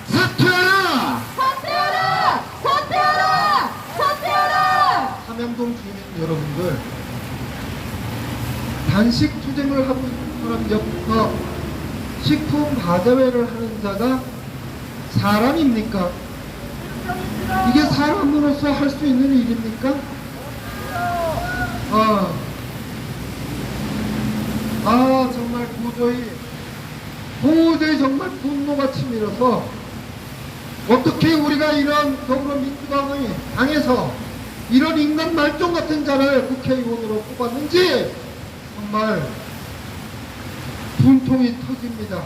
사퇴하라! 사퇴하라! 사퇴하라! 사퇴하라! 삼양동 주민 여러분들, 단식 투쟁을 하고 있는 사람 옆에서 식품 바자회를 하는 자가 사람입니까? 이게 사람으로서 할 수 있는 일입니까? 정말 도저히 정말 분노가 치밀어서 어떻게 우리가 이런 더불어민주당의 당에서 이런 인간 말종 같은 자를 국회의원으로 뽑았는지 정말 분통이 터집니다.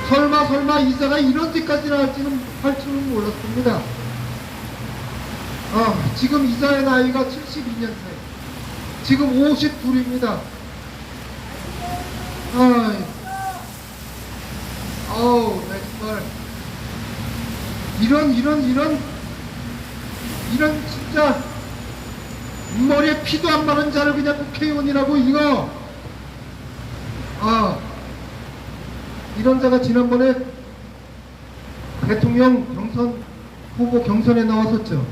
설마 이 자가 이런 짓까지나 할 줄은 몰랐습니다. 지금 이 자의 나이가 72년생, 지금 52입니다. 네, 정말 이런 진짜 머리에 피도 안 마른 자를 그냥 국회의원이라고 이런 자가 지난번에 대통령 후보 경선에 나왔었죠.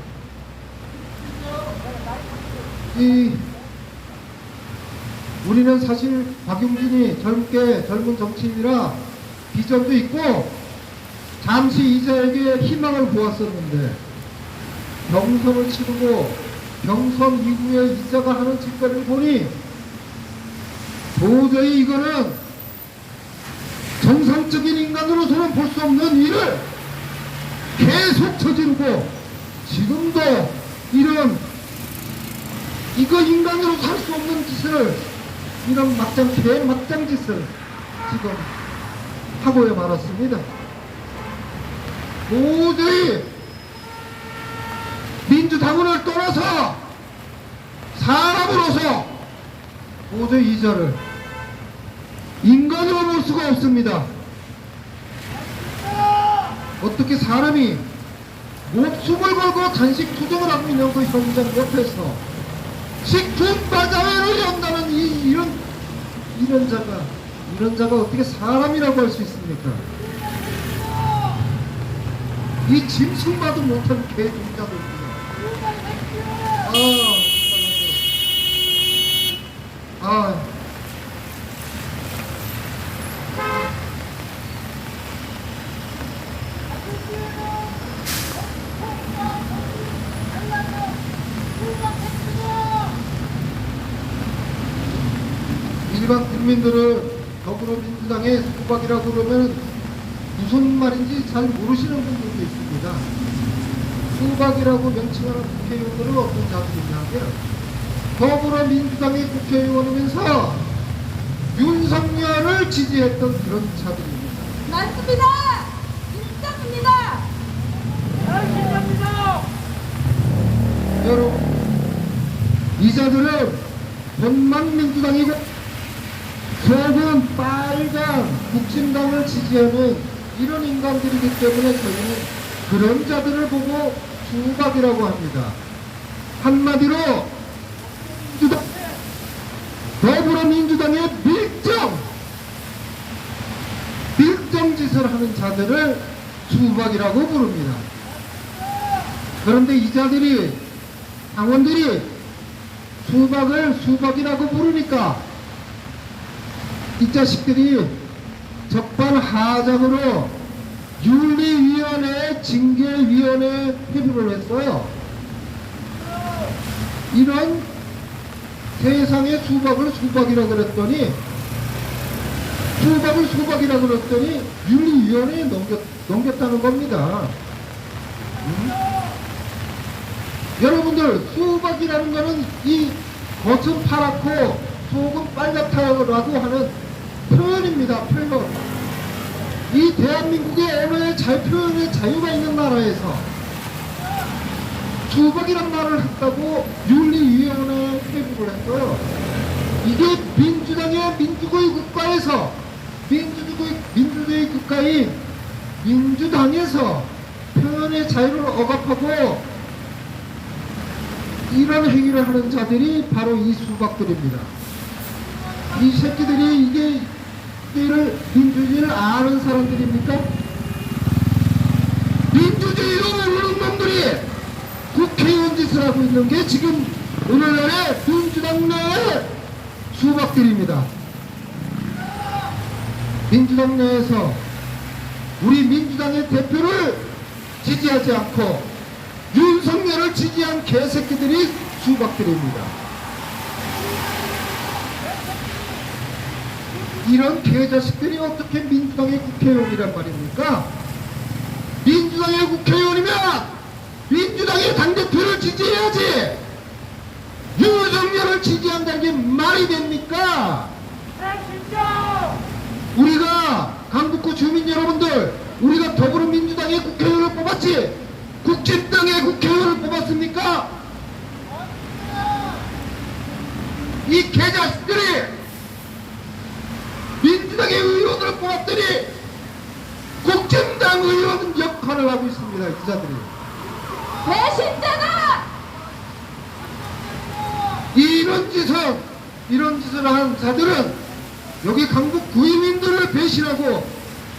우리는 사실 박용진이 젊은 정치인이라 비전도 있고 잠시 이자에게 희망을 보았었는데 경선을 치르고 경선 이후에 이자가 하는 짓거리를 보니 도저히 이거는 정상적인 인간으로서는 볼 수 없는 일을 계속 저지르고 지금도 이거 인간으로 살 수 없는 짓을 이런 막장 짓을 지금 하고야 말았습니다. 도저히 민주당원을 떠나서 사람으로서 도저히 이자를 인간으로 볼 수가 없습니다. 어떻게 사람이 목숨을 걸고 단식 투쟁을 하고 있는 그 현장 옆에서 식품 바자회를 연다는 이런 자가 어떻게 사람이라고 할 수 있습니까? 이 짐승마도 못한 개종자들입니다. 일반 국민들은 더불어민주당의 수박이라고 그러면 무슨 말인지 잘 모르시는 분들도 있습니다. 수박이라고 명칭하는 국회의원들은 어떤 자들이냐면 더불어민주당의 국회의원이면서 윤석열을 지지했던 그런 자들입니다. 맞습니다. 진짜입니다. 여러분, 이 자들은 본망민주당이고 속은 빨간 국진당을 지지하는 이런 인간들이기 때문에 저희는 그런 자들을 보고 수박이라고 합니다. 한마디로 더불어민주당의 밀정짓을 하는 자들을 수박이라고 부릅니다. 그런데 이 자들이 당원들이 수박을 수박이라고 부르니까 이 자식들이 적반하장으로 윤리위원회 징계위원회 회부를 했어요. 이런 세상의 수박을 수박이라고 그랬더니 윤리위원회에 넘겼다는 겁니다. 여러분들, 수박이라는 거는 이 겉은 파랗고 속은 빨갛다고 하는 표현입니다. 표현. 이 대한민국의 언어의 표현의 자유가 있는 나라에서 수박이란 말을 했다고 윤리위원회에 회부를 했어요. 이게 민주당의 민주주의 국가에서 민주주의 국가인 민주당에서 표현의 자유를 억압하고 이런 행위를 하는 자들이 바로 이 수박들입니다. 이 새끼들이 이를 민주주의를 아는 사람들입니까? 민주주의로 모르는 놈들이 국회의원 짓을 하고 있는 게 지금 오늘날의 민주당 내의 수박들입니다. 민주당 내에서 우리 민주당의 대표를 지지하지 않고 윤석열을 지지한 개새끼들이 수박들입니다. 이런 개자식들이 어떻게 민주당의 국회의원이란 말입니까? 민주당의 국회의원이면 민주당의 당대표를 지지해야지 윤석열을 지지한다는 게 말이 됩니까? 우리가 강북구 주민 여러분들, 우리가 더불어민주당의 국회의원을 뽑았지 국진당의 국회의원을 뽑았습니까? 이 개자식들이 민주당의 의원을 뽑았더니 국진당 의원 역할을 하고 있습니다. 기자들이. 배신자다! 이런 짓을 한 자들은 여기 강북 구의민들을 배신하고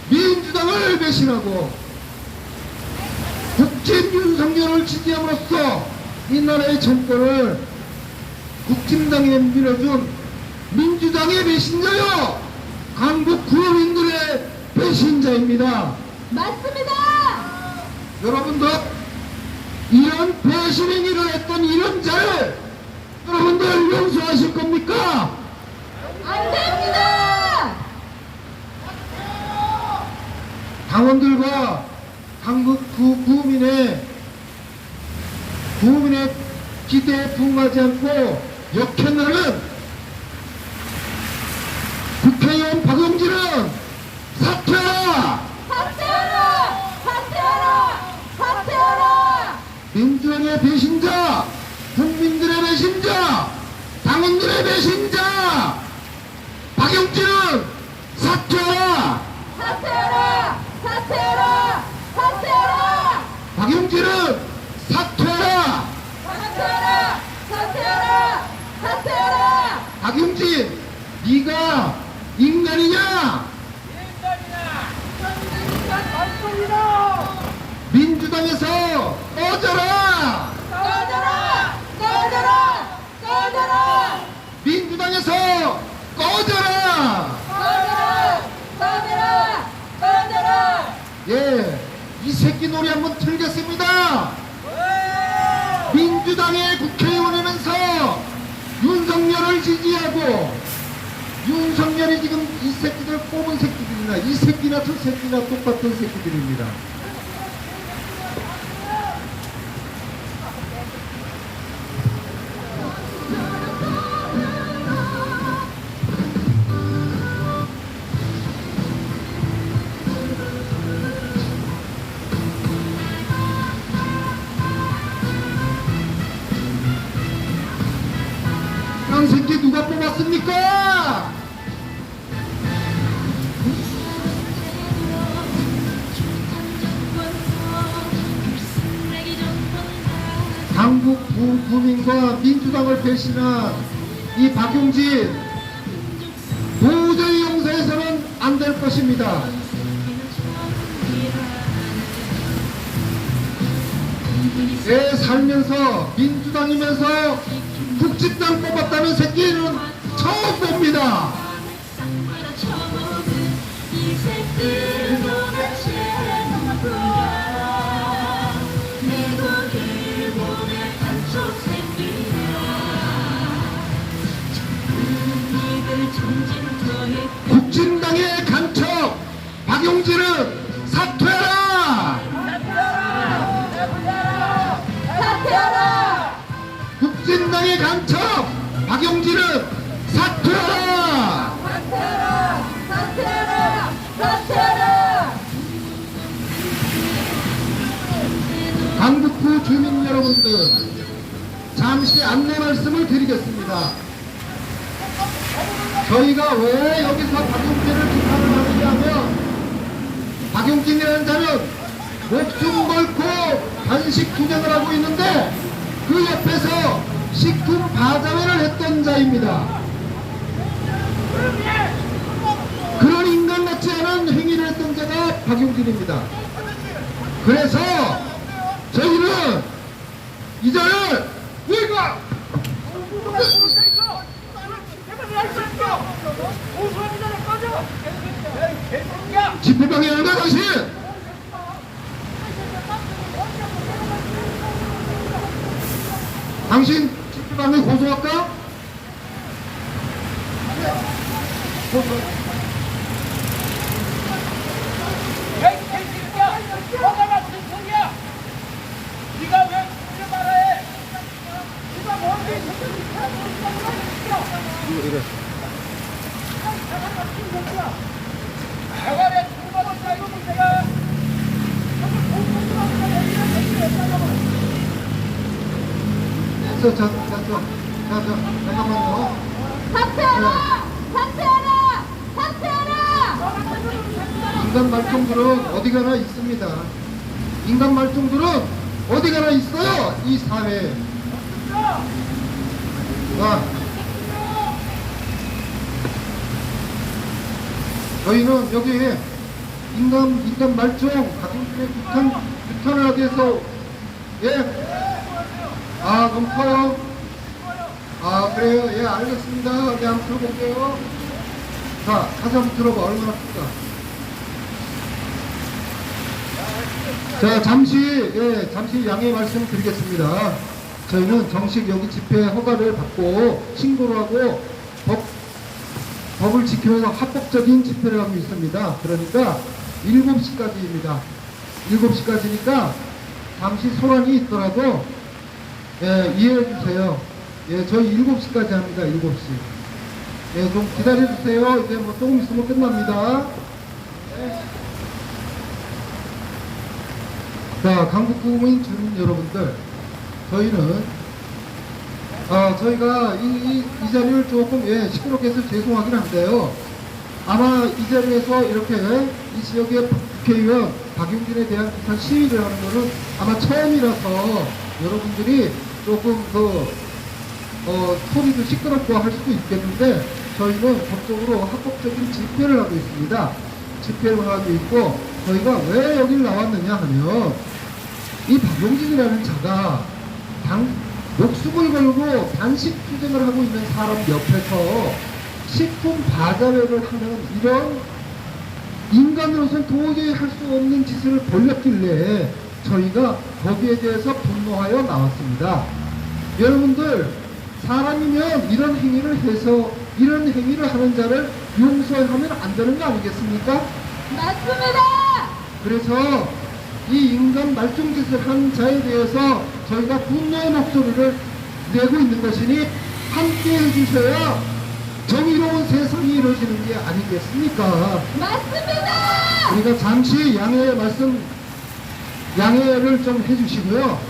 민주당을 배신하고 국진 윤석열을 지지함으로써 이 나라의 정권을 국힘당에 밀어준 민주당의 배신자요, 강북 구민들의 배신자입니다. 맞습니다. 여러분들, 이런 배신 행위를 했던 이런 자를 여러분들 용서하실 겁니까? 안 됩니다. 당원들과 강북 구민의 기대에 부응하지 않고 역행하는 국회의원 박용진은 사퇴하라! 사퇴하라! 사퇴하라! 사퇴하라! 민주당의 배신자, 국민들의 배신자, 당원들의 배신자 박용진은 사퇴하라! 사퇴하라! 사퇴하라! 사퇴하라! 박용진은 사퇴하라! 사퇴하라! 사퇴하라! 사퇴하라! 박용진, 네가 인간이냐? 민주당에서 꺼져라! 꺼져라! 꺼져라! 꺼져라! 민주당에서 꺼져라! 꺼져라! 꺼져라! 꺼져라! 예, 이 새끼 놀이 한번 틀겠습니다. 민주당의 국회의원이면서 윤석열을 지지하고, 윤석열이 지금 이 새끼들 뽑은 새끼들이나 이 새끼나 저 새끼나 똑같은 새끼들입니다. 이런 새끼 누가 뽑았습니까? 강북 구민과 민주당을 배신한 이 박용진, 도저히 용서해서는 안 될 것입니다. 내 살면서 민주당이면서 국진당 뽑았다는 새끼는 처음 봅니다. 국진당의 간첩 박용진은 사퇴하라! 사퇴하라! 국진당의 간첩 박용진은 사퇴하라! 사퇴하라! 사퇴하라! 사퇴하라! 강북구 주민 여러분들, 잠시 안내 말씀을 드리겠습니다. 저희가 왜 여기서 박용진을 비판을 하느냐 하면, 박용진이라는 자는 목숨 걸고 단식 투쟁을 하고 있는데 그 옆에서 식품 바자회를 했던 자입니다. 그런 인간 같지 않은 행위를 했던 자가 박용진입니다. 그래서 저희는 이 자를 우리가 집회방에 오다 당신 당신 집회방에 고소할까? 잠깐만요. 사퇴하라! 사퇴하라! 사퇴하라! 인간 말종들은 어디 가나 있습니다. 인간 말종들은 어디 가나 있어요, 이 사회에. 저희는 여기 인간 말종 가족들의 규탄을 하기 위해서, 예? 그럼 커요. 아, 그래요? 예, 알겠습니다. 네, 한번 들어볼게요. 자, 다시 한번 들어봐. 얼마나 클까? 자, 잠시 양해 말씀 드리겠습니다. 저희는 정식 여기 집회 허가를 받고 신고를 하고 법을 지키면서 합법적인 집회를 하고 있습니다. 그러니까 7시까지입니다. 7시까지니까 잠시 소란이 있더라도 예, 이해해 주세요. 예, 저희 7시까지 합니다. 7시. 예, 좀 기다려 주세요. 이제 뭐 조금 있으면 끝납니다. 네. 자, 강북구민 주민 여러분들, 저희는 저희가 이 자리를 조금 시끄럽게 해서 죄송하긴 한데요. 아마 이 자리에서 이렇게 이 지역의 국회의원 박용진에 대한 비슷한 시위를 하는 것은 아마 처음이라서 여러분들이 조금 소리도 시끄럽고 할 수도 있겠는데, 저희는 법적으로 합법적인 집회를 하고 있습니다. 집회를 하고 있고, 저희가 왜 여기를 나왔느냐 하면, 이 박용진이라는 자가 목숨을 걸고 단식 투쟁을 하고 있는 사람 옆에서 식품 바자회를 하는 이런 인간으로서는 도저히 할 수 없는 짓을 벌였길래 저희가 거기에 대해서 분노하여 나왔습니다. 여러분들, 사람이면 이런 행위를 해서 이런 행위를 하는 자를 용서하면 안 되는 거 아니겠습니까? 맞습니다. 그래서 이 인간 말종짓을 한 자에 대해서 저희가 분노의 목소리를 내고 있는 것이니 함께 해주셔야 정의로운 세상이 이루어지는 게 아니겠습니까? 맞습니다. 우리가 잠시 양해를 좀 해주시고요.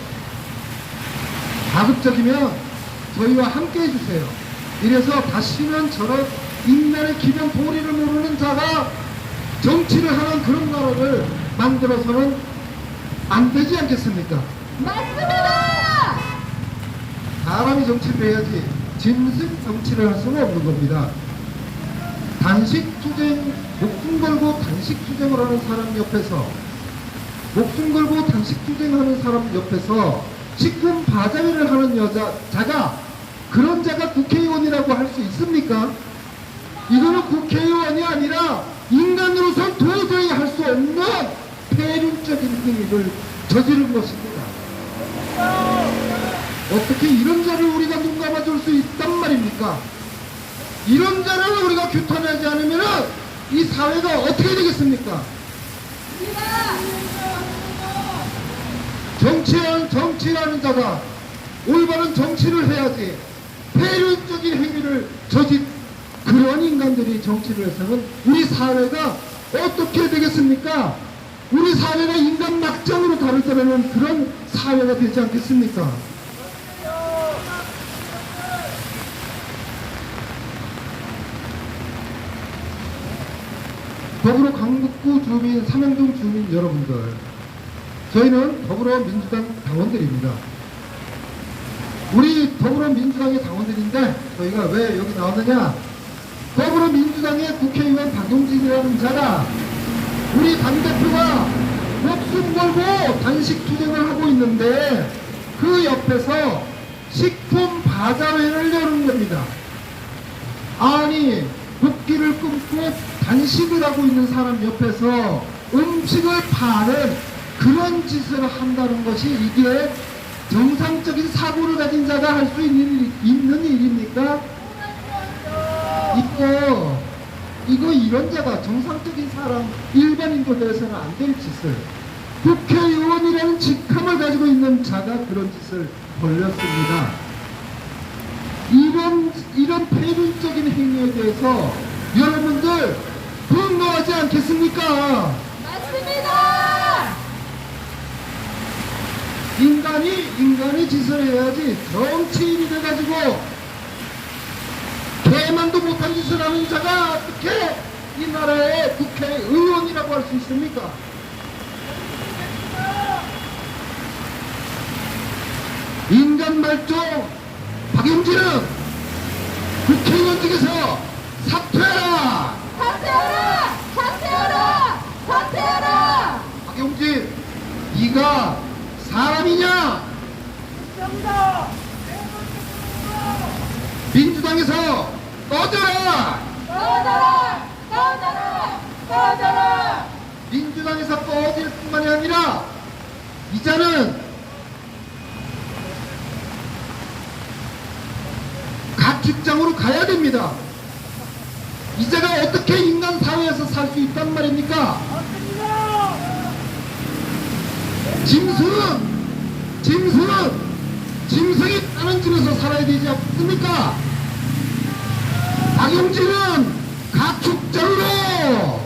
가급적이면 저희와 함께 해주세요. 이래서 다시는 저런 인간의 기본 도리를 모르는 자가 정치를 하는 그런 나라를 만들어서는 안 되지 않겠습니까? 맞습니다. 사람이 정치를 해야지 짐승 정치를 할 수는 없는 겁니다. 단식 투쟁, 목숨 걸고 단식 투쟁을 하는 사람 옆에서, 목숨 걸고 단식 투쟁하는 사람 옆에서 식품 바자회를 하는 자가, 그런 자가 국회의원이라고 할 수 있습니까? 이거는 국회의원이 아니라 인간으로선 도저히 할 수 없는 폐륜적인 행위를 저지른 것입니다. 어떻게 이런 자를 우리가 눈 감아줄 수 있단 말입니까? 이런 자를 우리가 규탄하지 않으면 이 사회가 어떻게 되겠습니까? 정치하는 자가 올바른 정치를 해야지, 폐륜적인 행위를 그런 인간들이 정치를 해서는 우리 사회가 어떻게 되겠습니까? 우리 사회가 인간 막장으로 다루자면 그런 사회가 되지 않겠습니까? 더불어 강북구 주민, 삼양동 주민 여러분들, 저희는 더불어민주당 당원들입니다. 우리 더불어민주당의 당원들인데 저희가 왜 여기 나왔느냐? 더불어민주당의 국회의원 박용진이라는 자가 우리 당대표가 목숨 걸고 단식 투쟁을 하고 있는데 그 옆에서 식품 바자회를 여는 겁니다. 아니, 붓기를 끊고 단식을 하고 있는 사람 옆에서 음식을 파는 그런 짓을 한다는 것이 이게 정상적인 사고를 가진 자가 할 수 있는 일입니까? 이거 이런 자가 정상적인 사람, 일반인도 해서는 안 될 짓을, 국회의원이라는 직함을 가지고 있는 자가 그런 짓을 벌였습니다. 이런 폐륜적인 행위에 대해서 여러분들 분노하지 않겠습니까? 맞습니다. 인간이 짓을 해야지 정치인이 돼가지고 개만도 못한 짓을 하는 자가 어떻게 이 나라의 국회의원이라고 할 수 있습니까? 인간 말종 박용진은 국회의원직에서 사퇴하라! 사퇴하라! 사퇴하라! 사퇴하라! 박용진, 네가 사람이냐? 민주당에서 꺼져라! 민주당에서 꺼질 뿐만이 아니라 이제는 가축장으로 가야 됩니다. 이제가 어떻게 인간 사회에서 살 수 있단 말입니까? 짐승이 다른 집에서 살아야 되지 않습니까? 박용진은 가축장으로!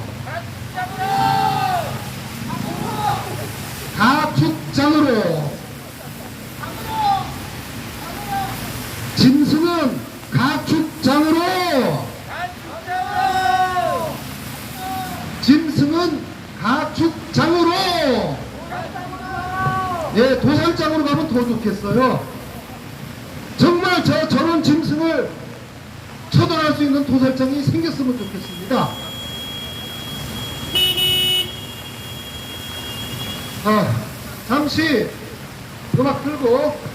가축장으로! 짐승은 가축장으로! 짐승은 가축장으로! 예, 도살장으로 가면 더 좋겠어요. 정말 저런 짐승을 처단할 수 있는 도살장이 생겼으면 좋겠습니다. 잠시 음악 틀고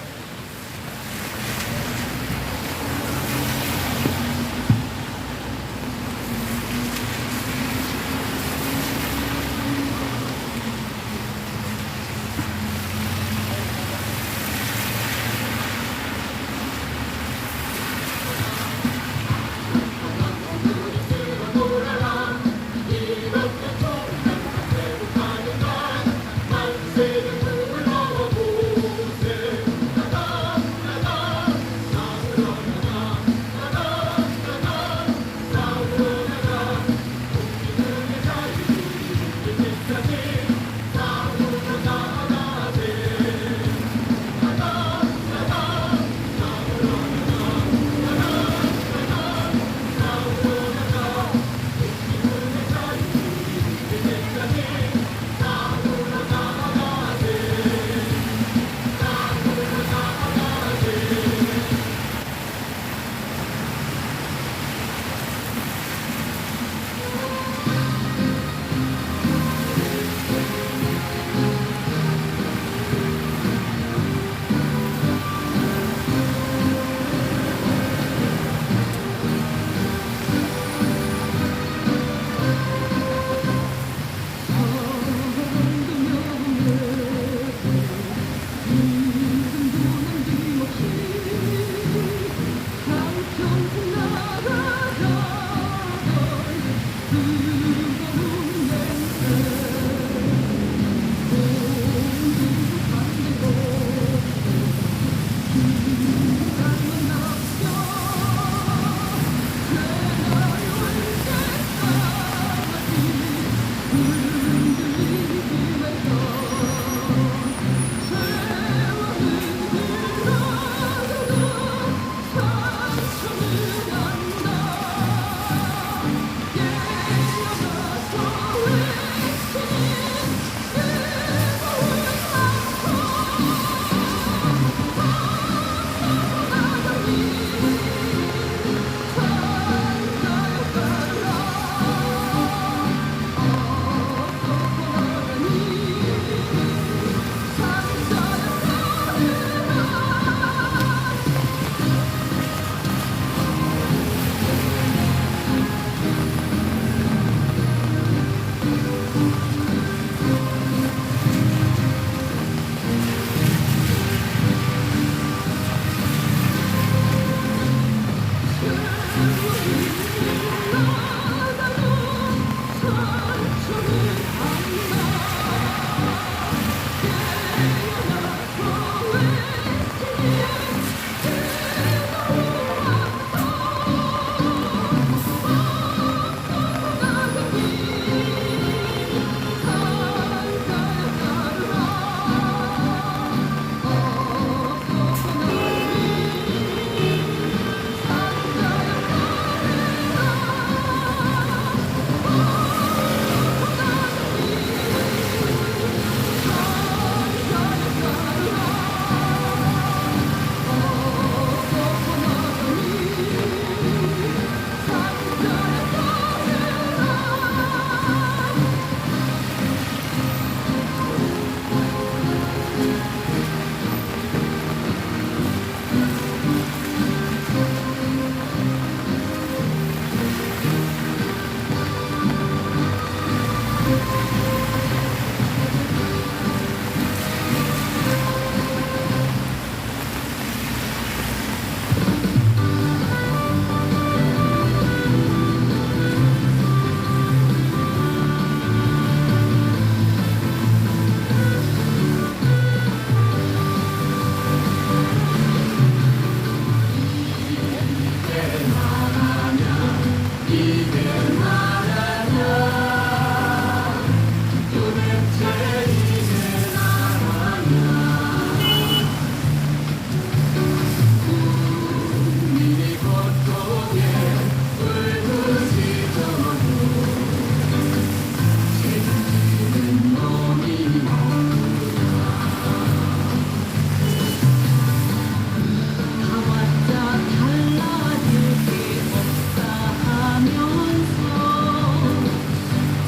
가봤자 달라질 게 없다 하면서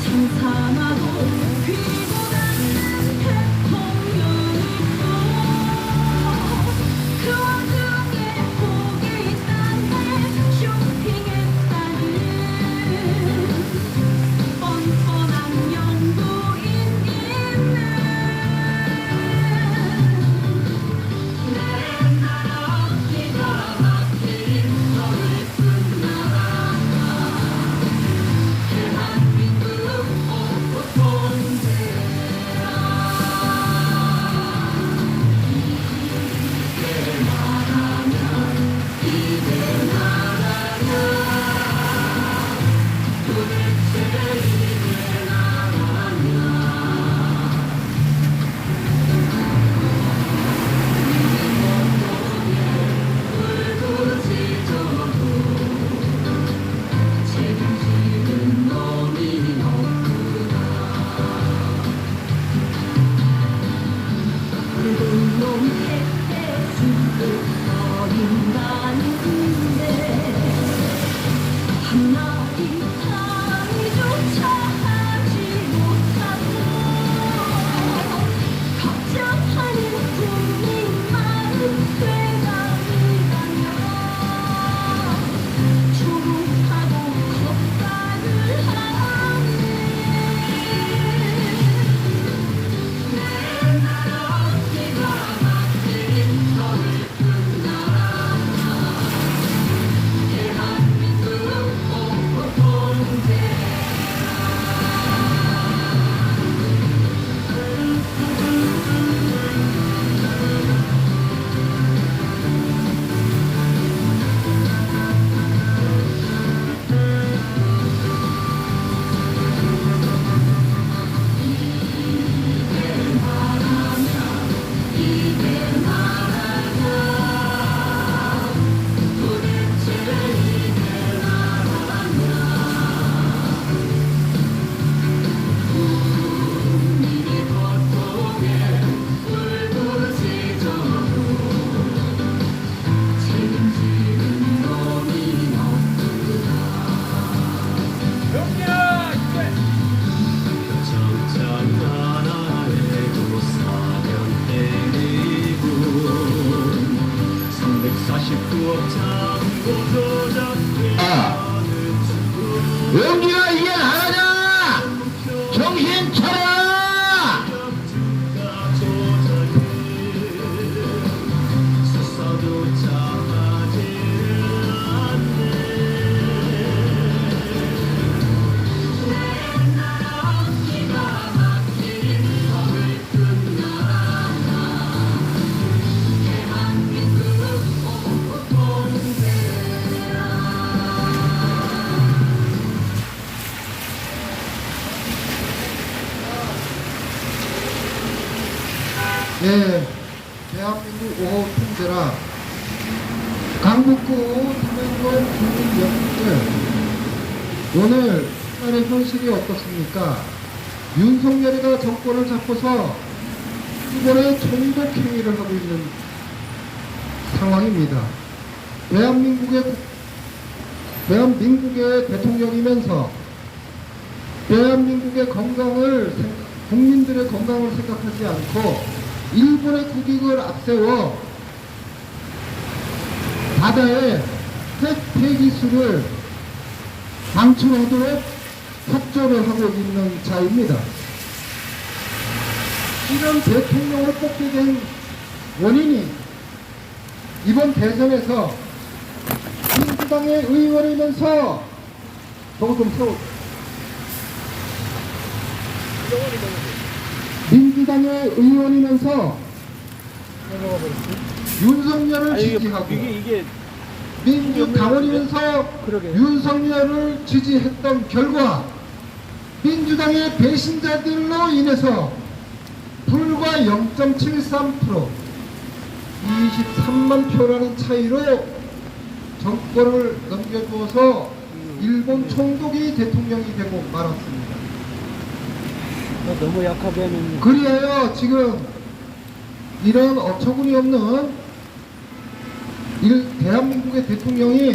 참삼하고 귀고 닿는 대통령이고 그 와중에 복이 있다네 쇼핑했다는 뻔뻔한 영부인 있네 붉은 놈 택배 줄을 버린다는데 한마디 항의조차 하지 못하고 걱정하는 국민 마음 되감이라며 조롱하고 겁박을 하네 정착 나라에도 사면 때리고 349억 잔고 조작해 하는 중 영기야 이게 나가자! 정신 차려! 네, 대한민국 5호 통제라 강북구 김영건 국민 여러분들, 오늘 북한의 현실이 어떻습니까? 윤석열이가 정권을 잡고서 이번에 종독 행위를 하고 있는 상황입니다. 대한민국의 대통령이면서 대한민국의 국민들의 건강을 생각하지 않고 일본의 국익을 앞세워 바다에 핵 폐기수를 방출하도록 협조를 하고 있는 자입니다. 이런 대통령을 뽑게 된 원인이 이번 대선에서 민주당의 의원이면서 저거 좀 세워. 민주당의 의원이면서 윤석열을 지지하고 이게 민주당원이면서 그러게요. 윤석열을 지지했던 결과 민주당의 배신자들로 인해서 불과 0.73% 23만 표라는 차이로 정권을 넘겨주어서 일본 총독이 대통령이 되고 말았습니다. 너무 약하게는 그리하여 지금 이런 어처구니 없는 대한민국의 대통령이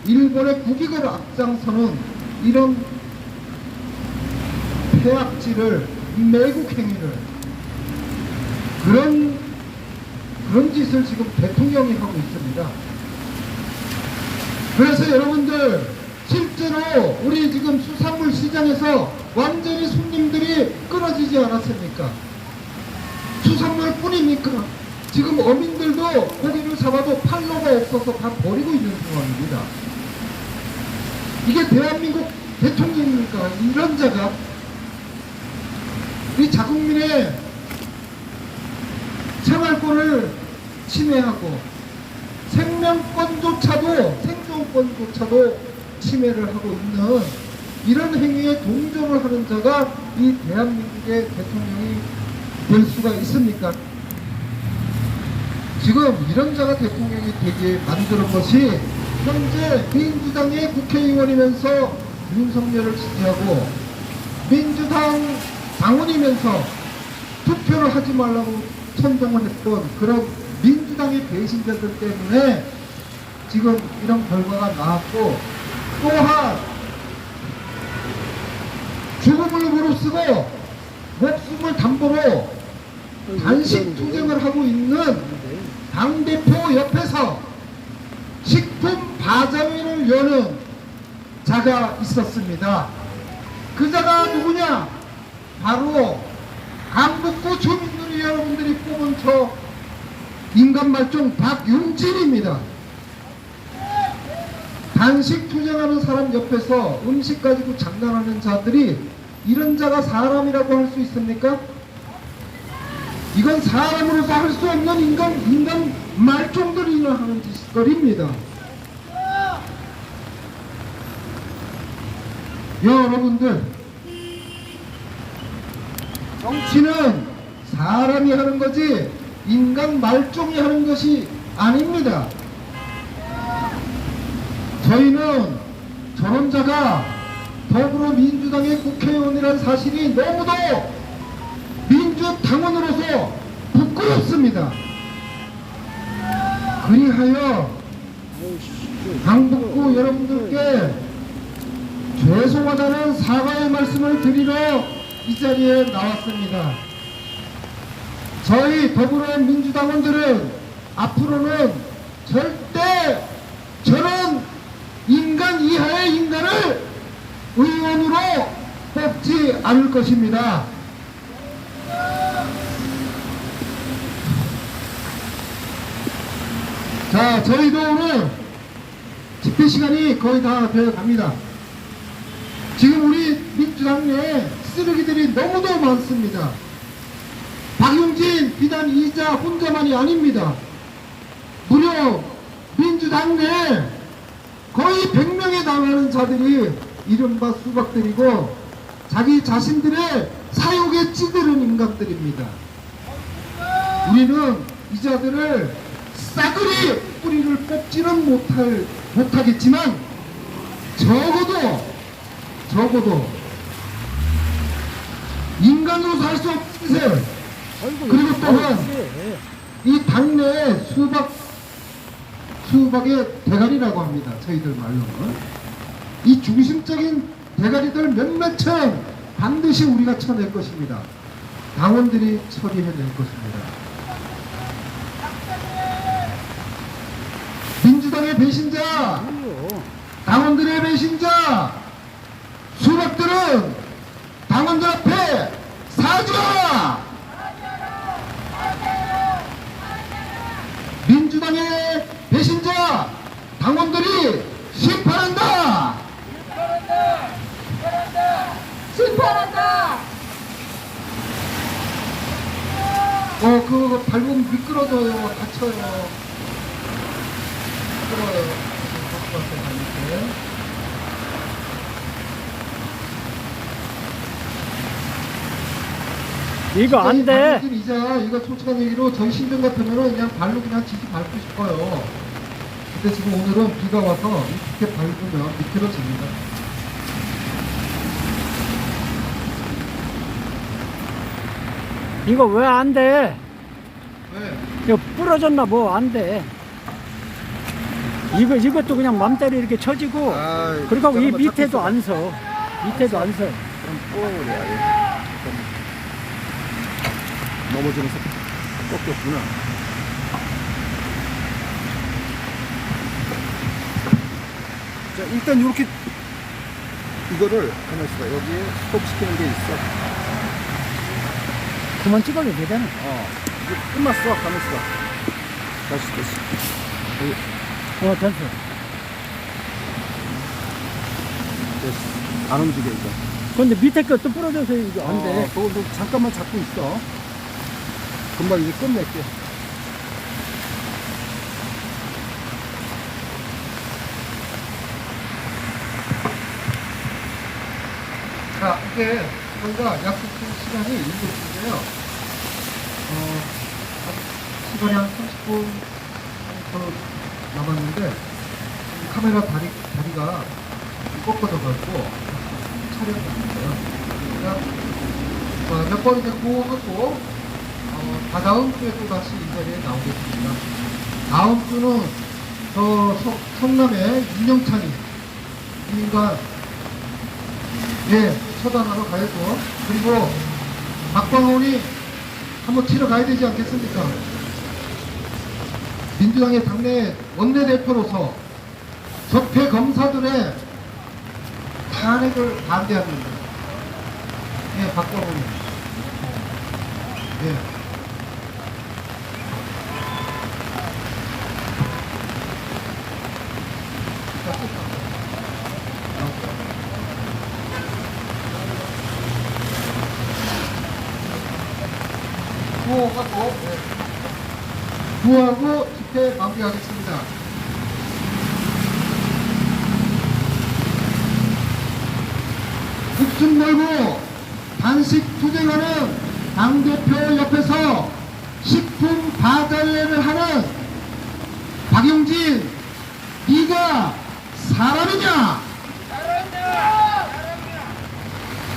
일본의 국익을 앞장서는 이런 폐악질을, 매국 행위를, 그런 짓을 지금 대통령이 하고 있습니다. 그래서 여러분들, 실제로 우리 지금 수산물 시장에서 완전히 손님들이 끊어지지 않았습니까? 수산물 뿐입니까? 지금 어민들도 고기를 잡아도 팔로가 없어서 다 버리고 있는 상황입니다. 이게 대한민국 대통령입니까? 이런 자가 이 자국민의 생활권을 침해하고 생존권조차도 침해를 하고 있는 이런 행위에 동조를 하는 자가 이 대한민국의 대통령이 될 수가 있습니까? 지금 이런 자가 대통령이 되게 만드는 것이 현재 민주당의 국회의원이면서 윤석열을 지지하고 민주당 당원이면서 투표를 하지 말라고 선동을 했던 그런 민주당의 배신자들 때문에 지금 이런 결과가 나왔고, 또한 죽음을 무릅쓰고 목숨을 담보로 단식 투쟁을 하고 있는 당대표 옆에서 식품 바자회를 여는 자가 있었습니다. 그 자가 누구냐? 바로 강북구 주민들이 여러분들이 뽑은 저 인간말종 박윤진입니다. 단식 투쟁하는 사람 옆에서 음식 가지고 장난하는 자들이 이런 자가 사람이라고 할 수 있습니까? 이건 사람으로서 할 수 없는 인간 말종들이 하는 짓거리입니다. 여러분들, 정치는 사람이 하는 거지 인간 말종이 하는 것이 아닙니다. 저희는 저런 자가 더불어민주당의 국회의원이라는 사실이 너무도 민주당원으로서 부끄럽습니다. 그리하여 강북구 여러분들께 죄송하다는 사과의 말씀을 드리러 이 자리에 나왔습니다. 저희 더불어민주당원들은 앞으로는 절대 저런 인간 이하의 인간을 의원으로 뽑지 않을 것입니다. 자, 저희도 오늘 집회 시간이 거의 다 되어 갑니다. 지금 우리 민주당 내에 쓰레기들이 너무도 많습니다. 박용진 비단 이자 혼자만이 아닙니다. 무려 민주당 내에 거의 100명에 달하는 자들이 이른바 수박들이고 자기 자신들의 사욕에 찌드는 인간들입니다. 우리는 이 자들을 싸그리 뿌리를 뽑지는 못하겠지만 적어도 인간으로서 할 수 없는 짓을, 그리고 또한 이 당내에 수박의 대가리라고 합니다. 저희들 말로는 이 중심적인 대가리들 몇몇은 반드시 우리가 쳐낼 것입니다. 당원들이 처리해낼 것입니다. 민주당의 배신자, 당원들의 배신자, 수박들은 당원들 앞에 사죄하라! 민주당의 배신자, 당원들이 심판한다! 심판한다! 그거 밟으면 미끄러져요. 다쳐요. 미끄러워요. 이거 안 돼. 이제 이거 솔직한 얘기로 저희 신경 같으면은 그냥 발로 그냥 지지 밟고 싶어요. 근데 지금 오늘은 비가 와서 이렇게 밟으면 미끄러집니다. 이거 왜 안 돼? 왜? 이거 부러졌나 뭐 안 돼. 이것도 그냥 맘대로 이렇게 쳐지고, 아이, 그리고 이 잠깐만, 밑에도 잡혔어. 안 서. 밑에도 안 서. 그럼 꼬우려. 넘어지면서 꺾였구나. 자, 일단 이렇게 이거를 가만 있어봐. 여기에 스톱시키는 게 있어. 그만 찍어도 되잖아. 이제 끝났어. 가만 있어봐. 다시. 됐어. 됐어. 안 움직여 이거. 근데 밑에 것도 부러져서 이거 안 돼. 그거 너 잠깐만 잡고 있어. 금방 이제 끝낼게. 자, 이게 저희가 약속된 시간이 7시인데요. 시간이 한 30분 정도 남았는데 카메라 다리가 꺾어져가지고 촬영이 안 돼요. 그러니까 몇 번 이제 구호하고 다다음 주에 또 다시 이 자리에 나오겠습니다. 다음 주는 저 성남의 윤영찬이 인간 처단하러 가야죠. 그리고 박광원이 한번 치러 가야 되지 않겠습니까? 민주당의 당내 원내대표로서 적폐 검사들의 탄핵을 반대합니다. 박광원이. 구호하고 집회 마무리하겠습니다. 목숨 걸고 단식 투쟁하는 당대표 옆에서 식품 바자회를 하는 박용진, 네가 사람이냐?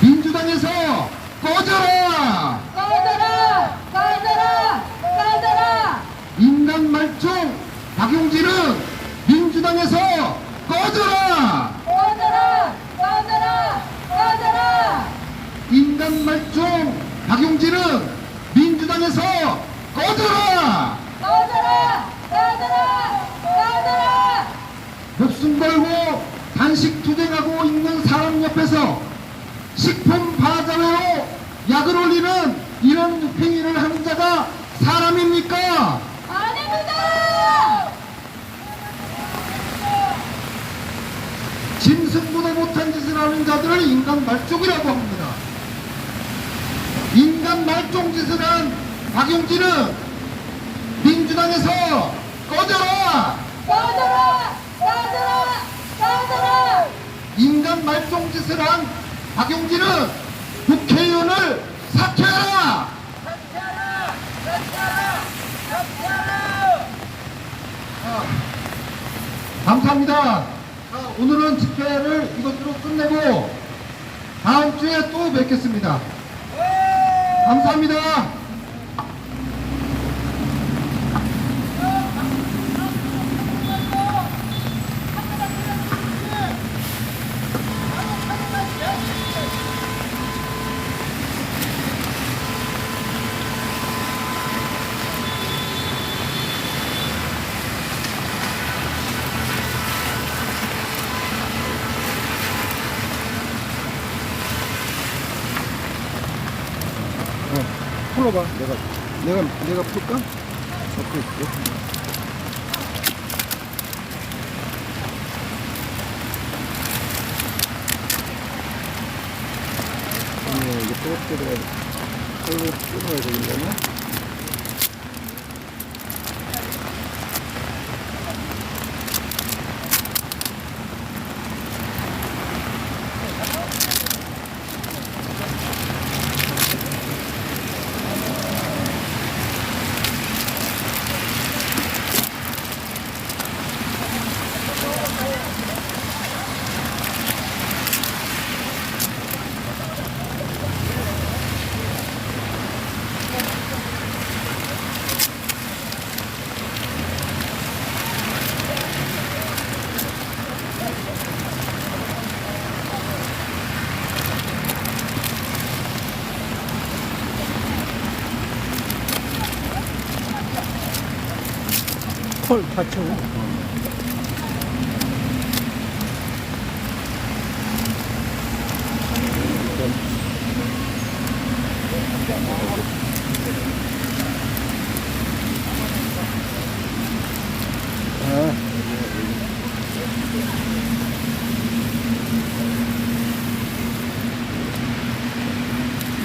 민주당에서 꺼져라! 꺼져라! 꺼져라! 꺼져라! 인간 말종 박용진은 민주당에서 꺼져라! 꺼져라! 꺼져라! 꺼져라! 인간 말종 박용진은 민주당에서 꺼져라! 꺼져라! 꺼져라! 꺼져라! 목숨 걸고 단식 투쟁하고 있는 사람 옆에서 식품 바자회로 약을 올리는 이런 행위를 하는 자가 사람입니까? 아닙니다! 짐승보다 못한 짓을 하는 자들을 인간 말종이라고 합니다. 인간 말종 짓을 한 박용진은 민주당에서 꺼져라! 꺼져라! 꺼져라! 꺼져라! 인간 말종 짓을 한 박용진은 국회의원을 사퇴하라! 감사합니다. 자, 오늘은 집회를 이것으로 끝내고 다음 주에 또 뵙겠습니다. 감사합니다. 풀어봐. 내가 풀까? 잡고 있고. 이게 또뜨려 털고 끊어야 되겠네. 폴 받쳐.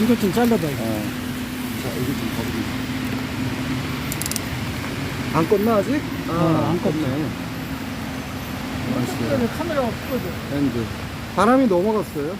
이거 좀 잘라봐. 안 껐나 아직? 안 껐네. 카메라 풀어줘. 엔드. 바람이 넘어갔어요.